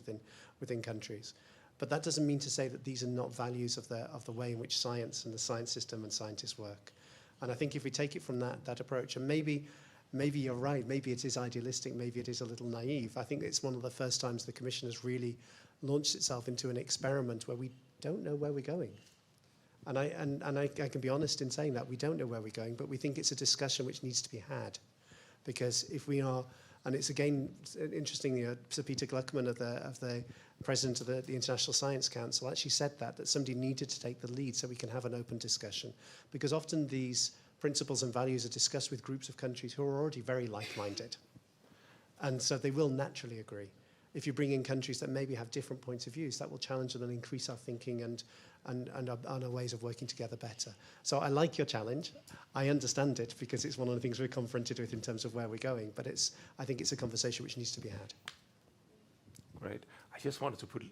within countries. But that doesn't mean to say that these are not values of the way in which science and the science system and scientists work. And I think if we take it from that approach, and maybe you're right, maybe it is idealistic, maybe it is a little naive. I think it's one of the first times the Commission has really launched itself into an experiment where we don't know where we're going. And I can be honest in saying that, we don't know where we're going, but we think it's a discussion which needs to be had. Because if we are, and it's again interesting, Sir Peter Gluckman of the president of the International Science Council actually said that somebody needed to take the lead so we can have an open discussion. Because often these principles and values are discussed with groups of countries who are already very like-minded. And so they will naturally agree. If you bring in countries that maybe have different points of views, that will challenge them and increase our thinking and our ways of working together better. So I like your challenge. I understand it because it's one of the things we're confronted with in terms of where we're going. But I think it's a conversation which needs to be had.
Great. I just wanted to put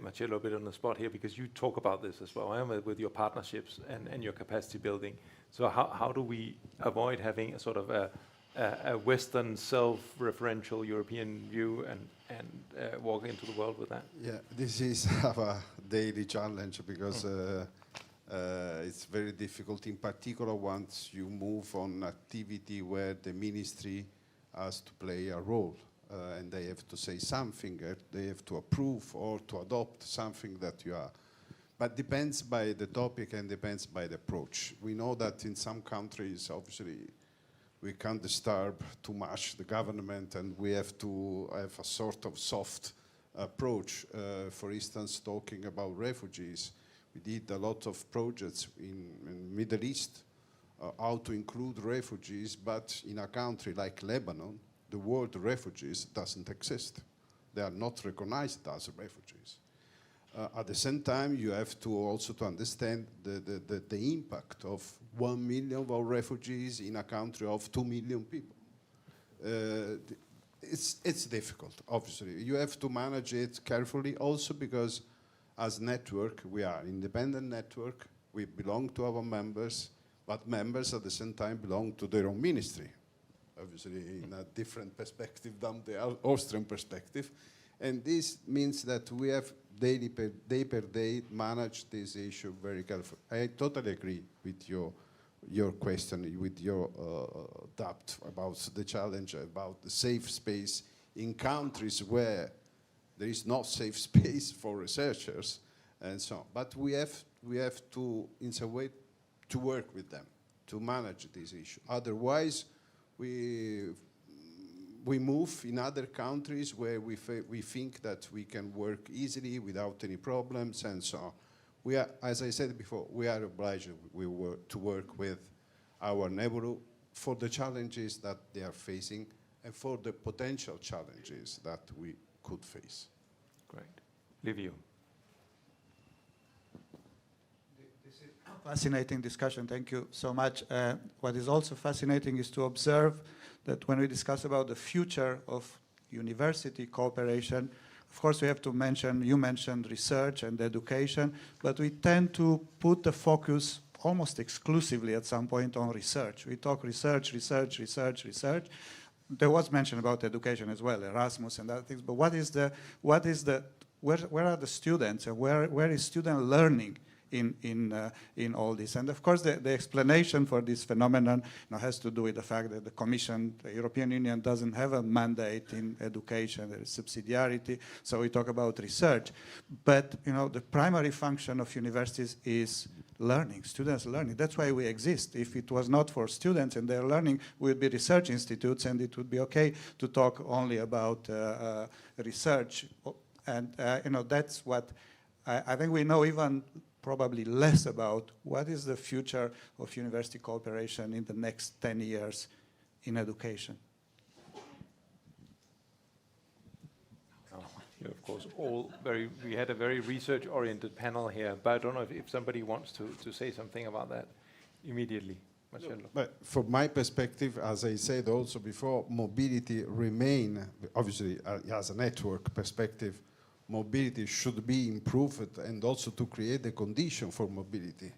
Marcello a bit on the spot here, because you talk about this as well, with your partnerships and your capacity building. So how do we avoid having a sort of a a Western self-referential European view and walk into the world with that?
Yeah, this is our daily challenge because it's very difficult, in particular once you move on activity where the ministry has to play a role and they have to say something, they have to approve or to adopt something that you are. But depends by the topic and depends by the approach. We know that in some countries, obviously, we can't disturb too much the government and we have to have a sort of soft approach. For instance, talking about refugees, we did a lot of projects in Middle East, how to include refugees, but in a country like Lebanon, the word refugees doesn't exist. They are not recognized as refugees. At the same time, you have to also to understand the impact of 1 million of refugees in a country of 2 million people. It's difficult, obviously. You have to manage it carefully also because as network, we are independent network, we belong to our members, but members at the same time belong to their own ministry, obviously in a different perspective than the Austrian perspective. And this means that we have day per day manage this issue very carefully. I totally agree with your question, with your doubt about the challenge about the safe space in countries where there is no safe space for researchers and so on. But we have to, in some way, to work with them, to manage this issue. Otherwise, we move in other countries where we think that we can work easily without any problems and so on. We are, as I said before, we are obliged to work with our neighborhood for the challenges that they are facing and for the potential challenges that we could face.
Great. Livio.
This is a fascinating discussion. Thank you so much. What is also fascinating is to observe that when we discuss about the future of university cooperation, of course we have to mention, you mentioned research and education, but we tend to put the focus almost exclusively at some point on research. We talk research. There was mention about education as well, Erasmus and other things, but where are the students and where is student learning in all this? And of course, the explanation for this phenomenon has to do with the fact that the Commission, the European Union, doesn't have a mandate in education. There is subsidiarity, so we talk about research. But the primary function of universities is learning, students learning. That's why we exist. If it was not for students and their learning, we would be research institutes, and it would be okay to talk only about research. And that's what I think we know even probably less about what is the future of university cooperation in the next 10 years in education.
Of course, we had a very research-oriented panel here, but I don't know if somebody wants to say something about that immediately. Marcello.
But from my perspective, as I said also before, mobility remain, obviously as a network perspective, mobility should be improved and also to create the condition for mobility.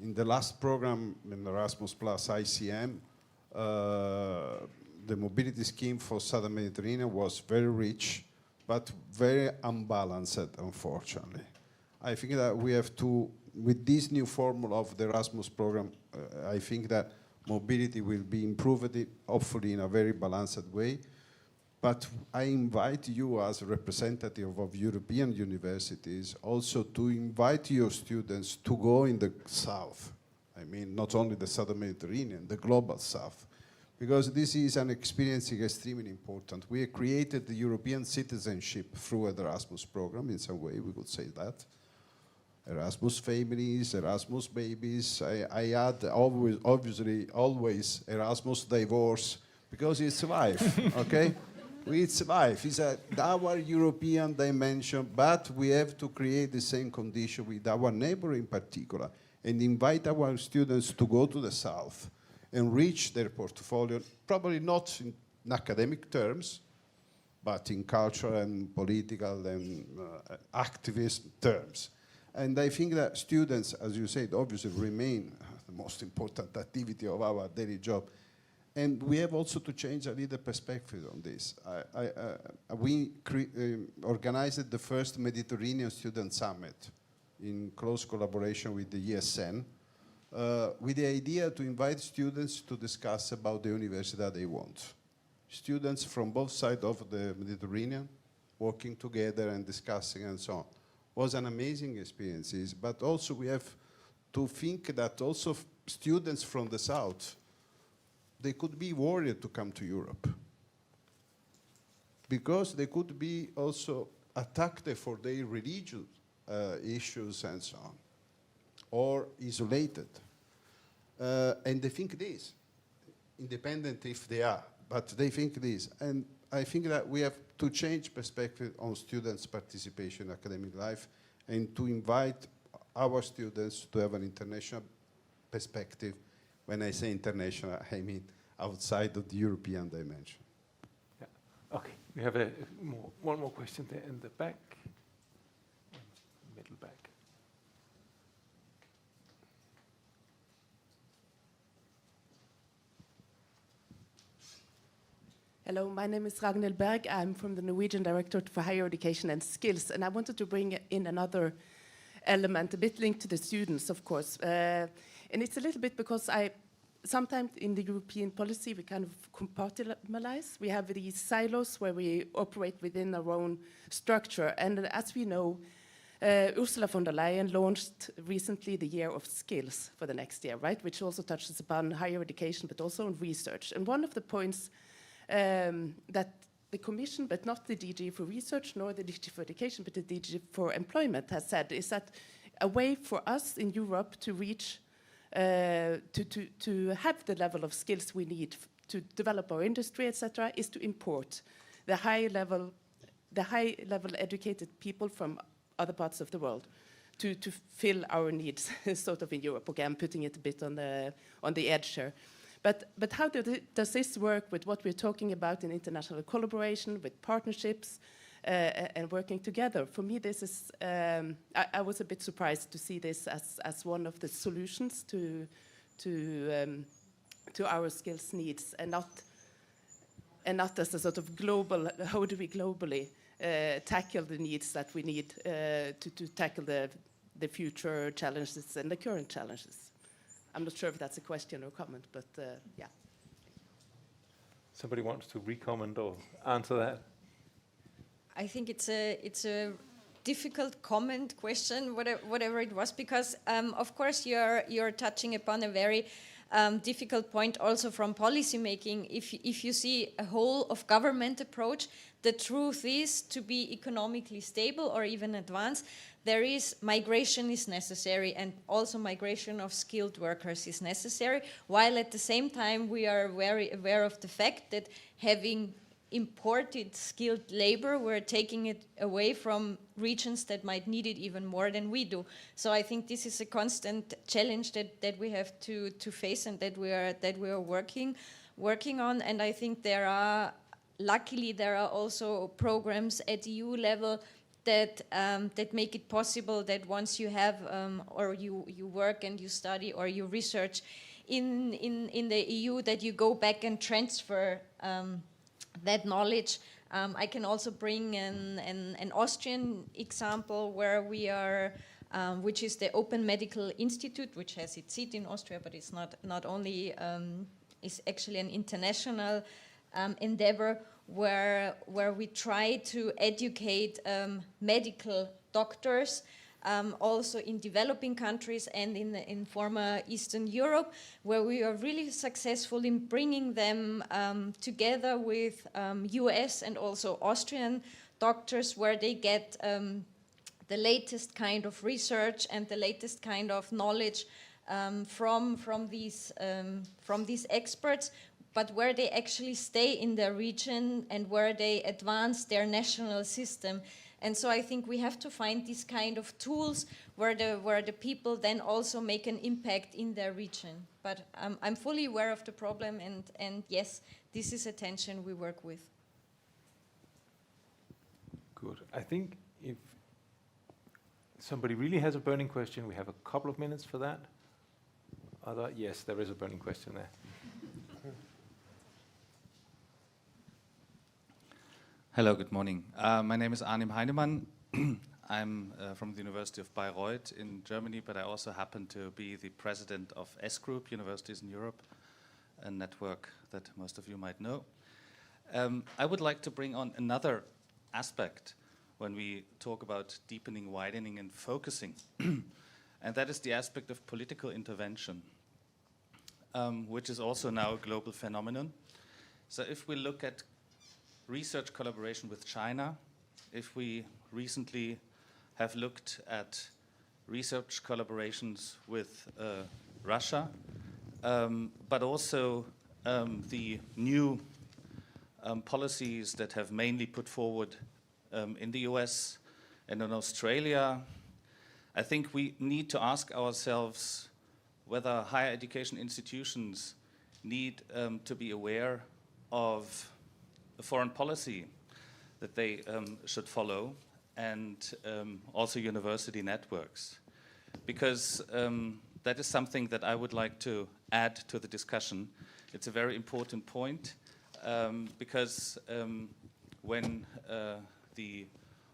In the last program, in Erasmus Plus ICM, the mobility scheme for Southern Mediterranean was very rich, but very unbalanced, unfortunately. I think that we have to, with this new formula of the Erasmus program, I think that mobility will be improved, hopefully in a very balanced way. But I invite you as a representative of European universities also to invite your students to go in the South. I mean, not only the Southern Mediterranean, the global South. Because this is an experience extremely important. We created the European citizenship through the Erasmus program, in some way, we could say that. Erasmus families, Erasmus babies. I add obviously always Erasmus divorce, because it's life, okay? It's life. It's our European dimension, but we have to create the same condition with our neighbor in particular, and invite our students to go to the South, enrich their portfolio, probably not in academic terms, but in cultural and political and activist terms. And I think that students, as you said, obviously remain the most important activity of our daily job. And we have also to change a little perspective on this. We organized the first Mediterranean Student Summit in close collaboration with the ESN, with the idea to invite students to discuss about the university that they want. Students from both sides of the Mediterranean working together and discussing and so on. Was an amazing experience, but also we have to think that also students from the south, they could be worried to come to Europe because they could be also attacked for their religious issues and so on, or isolated. And they think this, independent if they are, but they think this. And I think that we have to change perspective on students' participation in academic life and to invite our students to have an international perspective. When I say international, I mean outside of the European dimension.
Yeah. Okay, we have one more question there in the back. Middle back.
Hello, my name is Ragnhild Berg. I'm from the Norwegian Directorate for Higher Education and Skills, and I wanted to bring in another element, a bit linked to the students, of course. And it's a little bit because sometimes in the European policy, we kind of compartmentalize. We have these silos where we operate within our own structure. And as we know, Ursula von der Leyen launched recently the Year of Skills for the next year, right? Which also touches upon higher education, but also on research. And one of the points that the Commission, but not the DG for Research, nor the DG for Education, but the DG for Employment has said is that a way for us in Europe to reach, to have the level of skills we need to develop our industry, etc., is to import the high-level educated people from other parts of the world to fill our needs, sort of in Europe. Okay, I'm putting it a bit on the edge here. But how does this work with what we're talking about in international collaboration, with partnerships, and working together? For me, this is, I was a bit surprised to see this as one of the solutions to our skills needs, and not as a sort of global, how do we globally tackle the needs that we need to tackle the future challenges and the current challenges. I'm not sure if that's a question or comment, but yeah.
Somebody wants to re-comment or answer that?
I think it's a difficult comment question, whatever it was, because of course you're touching upon a very difficult point also from policy making. If you see a whole of government approach, the truth is to be economically stable or even advanced, migration is necessary, and also migration of skilled workers is necessary, while at the same time we are very aware of the fact that having imported skilled labor, we're taking it away from regions that might need it even more than we do. So I think this is a constant challenge that we have to face, and that we are working on. And I think luckily there are also programs at EU level that make it possible that once you have or you work and you study or you research in the EU, that you go back and transfer that knowledge. I can also bring an Austrian example where we are, which is the Open Medical Institute, which has its seat in Austria, but it's not only, it's actually an international endeavor where we try to educate medical doctors also in developing countries and in former Eastern Europe, where we are really successful in bringing them together with US and also Austrian doctors, where they get the latest kind of research and the latest kind of knowledge from these experts, but where they actually stay in their region and where they advance their national system. And so I think we have to find these kind of tools where the people then also make an impact in their region. But I'm fully aware of the problem, and yes, this is a tension we work with.
Good. I think if somebody really has a burning question, we have a couple of minutes for that. Yes, there is a burning question there.
Hello, good morning. My name is Arnim Heinemann. I'm from the University of Bayreuth in Germany, but I also happen to be the president of S-Group, Universities in Europe, a network that most of you might know. I would like to bring on another aspect when we talk about deepening, widening, and focusing, and that is the aspect of political intervention, which is also now a global phenomenon. So if we look at research collaboration with China, if we recently have looked at research collaborations with Russia, but also the new policies that have mainly put forward in the US and in Australia, I think we need to ask ourselves whether higher education institutions need to be aware of the foreign policy that they should follow, and also university networks. Because that is something that I would like to add to the discussion. It's a very important point, because when the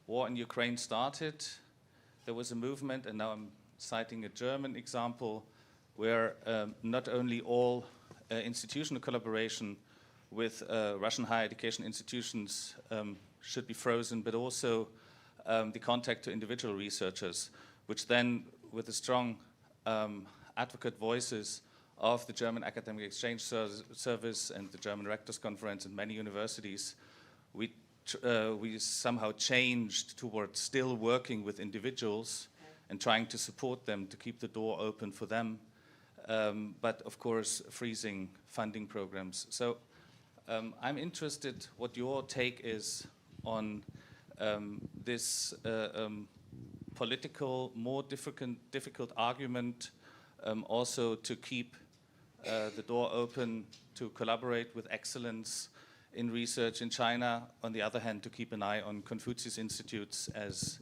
war in Ukraine started, there was a movement, and now I'm citing a German example, where not only all institutional collaboration with Russian higher education institutions should be frozen, but also the contact to individual researchers, which then, with the strong advocate voices of the German Academic Exchange Service and the German Rectors Conference and many universities, we somehow changed towards still working with individuals and trying to support them, to keep the door open for them, but of course freezing funding programs. So I'm interested what your take is on this political, more difficult argument, also to keep the door open to collaborate with excellence in research in China, on the other hand to keep an eye on Confucius Institutes as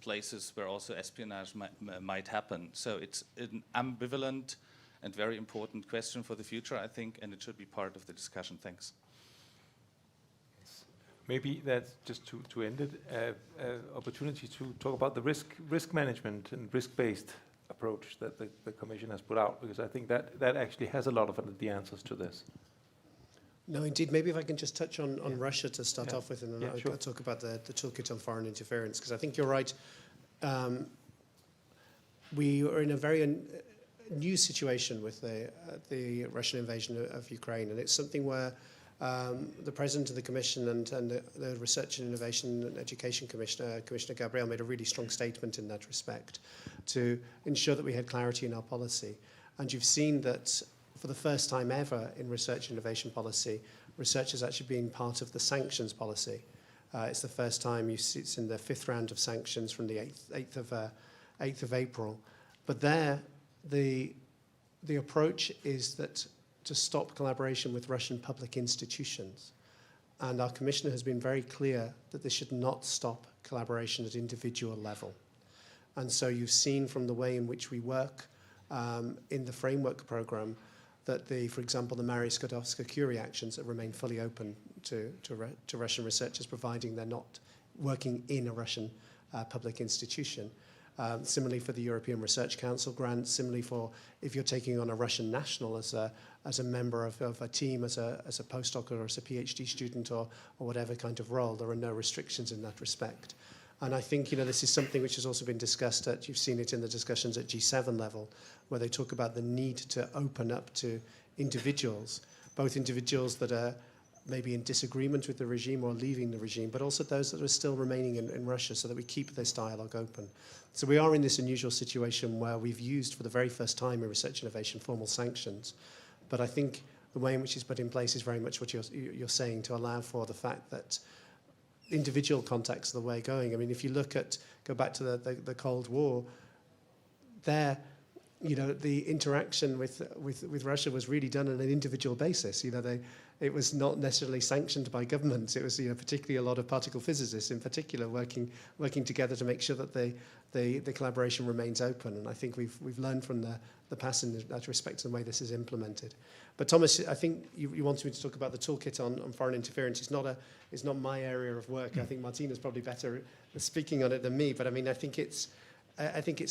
places where also espionage might happen. So it's an ambivalent and very important question for the future, I think, and it should be part of the discussion. Thanks.
Maybe that's just to end it, opportunity to talk about the risk management and risk-based approach that the Commission has put out, because I think that actually has a lot of the answers to this.
No, indeed. Maybe if I can just touch on Russia to start off with, and then I'll talk about the toolkit on foreign interference, because I think you're right. We are in a very new situation with the Russian invasion of Ukraine, and it's something where the President of the Commission and the Research and Innovation and Education Commissioner, Commissioner Gabriel, made a really strong statement in that respect to ensure that we had clarity in our policy. And you've seen that for the first time ever in research and innovation policy, research has actually been part of the sanctions policy. It's the first time it's in the 5th round of sanctions from the 8th of April. But there, the approach is that to stop collaboration with Russian public institutions. And our Commissioner has been very clear that this should not stop collaboration at individual level. And so you've seen from the way in which we work in the framework program that, for example, the Maria Skłodowska-Curie actions that remain fully open to Russian researchers, providing they're not working in a Russian public institution. Similarly for the European Research Council grants, similarly for if you're taking on a Russian national as a member of a team, as a postdoc or as a PhD student or whatever kind of role, there are no restrictions in that respect. And I think, this is something which has also been discussed you've seen it in the discussions at G7 level, where they talk about the need to open up to individuals, both individuals that are maybe in disagreement with the regime or leaving the regime, but also those that are still remaining in Russia, so that we keep this dialogue open. So we are in this unusual situation where we've used for the very first time in research innovation formal sanctions. But I think the way in which it's put in place is very much what you're saying, to allow for the fact that individual contacts are the way going. I mean, if you go back to the Cold War, there the interaction with Russia was really done on an individual basis. It was not necessarily sanctioned by governments. It was, particularly a lot of particle physicists in particular working together to make sure that the collaboration remains open. And I think we've learned from the past in that respect to the way this is implemented. But Thomas, I think you wanted me to talk about the toolkit on foreign interference. It's not my area of work. I think Martina's probably better at speaking on it than me. But I mean, I think it's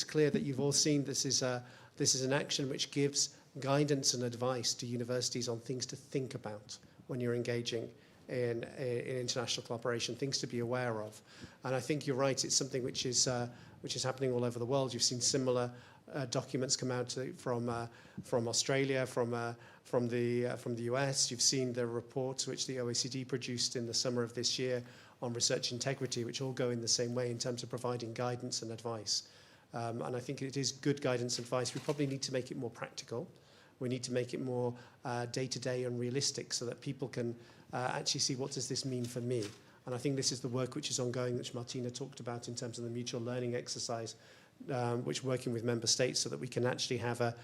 clear that you've all seen this is an action which gives guidance and advice to universities on things to think about when you're engaging in international cooperation, things to be aware of. And I think you're right, it's something which is happening all over the world. You've seen similar documents come out from Australia, from the US. You've seen the reports which the OECD produced in the summer of this year on research integrity, which all go in the same way in terms of providing guidance and advice. And I think it is good guidance and advice. We probably need to make it more practical. We need to make it more day-to-day and realistic so that people can actually see what does this mean for me. And I think this is the work which is ongoing, which Martina talked about in terms of the mutual learning exercise, which working with member states so that we can actually have a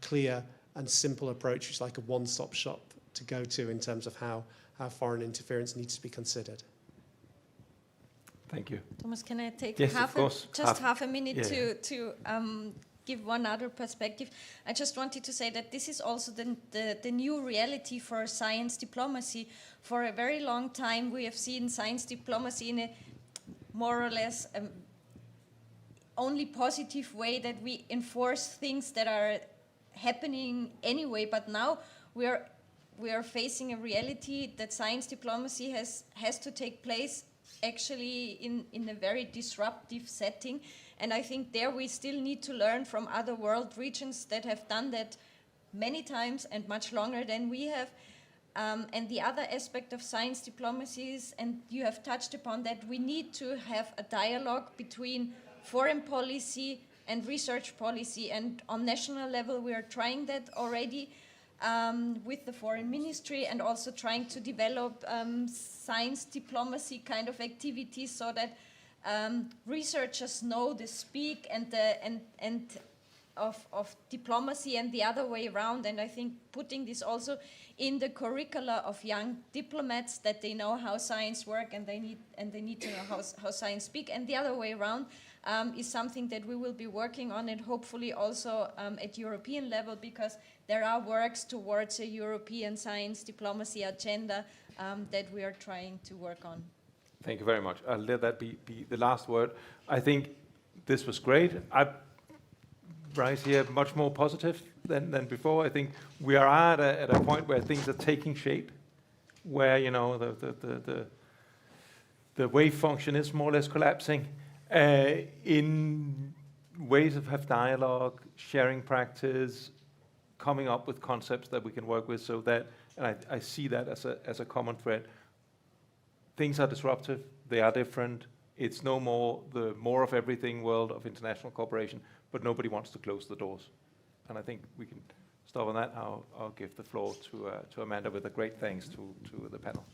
clear and simple approach, which is like a one-stop shop to go to in terms of how foreign interference needs to be considered.
Thank you.
Thomas, can I take
yes,
half a minute to give one other perspective? I just wanted to say that this is also the new reality for science diplomacy. For a very long time, we have seen science diplomacy in a more or less only positive way, that we enforce things that are happening anyway. But now we are facing a reality that science diplomacy has to take place actually in a very disruptive setting. And I think there we still need to learn from other world regions that have done that many times and much longer than we have. And the other aspect of science diplomacy is, and you have touched upon that, we need to have a dialogue between foreign policy and research policy. And on national level, we are trying that already with the foreign ministry, and also trying to develop science diplomacy kind of activities so that researchers know the speak and of diplomacy and the other way around. And I think putting this also in the curricula of young diplomats, that they know how science works and they need to know how science speak, and the other way around, is something that we will be working on, and hopefully also at European level, because there are works towards a European science diplomacy agenda that we are trying to work on.
Thank you very much. I'll let that be the last word. I think this was great. I rise here much more positive than before. I think we are at a point where things are taking shape, where the wave function is more or less collapsing, in ways of have dialogue, sharing practice, coming up with concepts that we can work with, so that, and I see that as a common thread. Things are disruptive, they are different. It's no more the more of everything world of international cooperation, but nobody wants to close the doors. And I think we can stop on that. I'll give the floor to Amanda with a great thanks to the panel.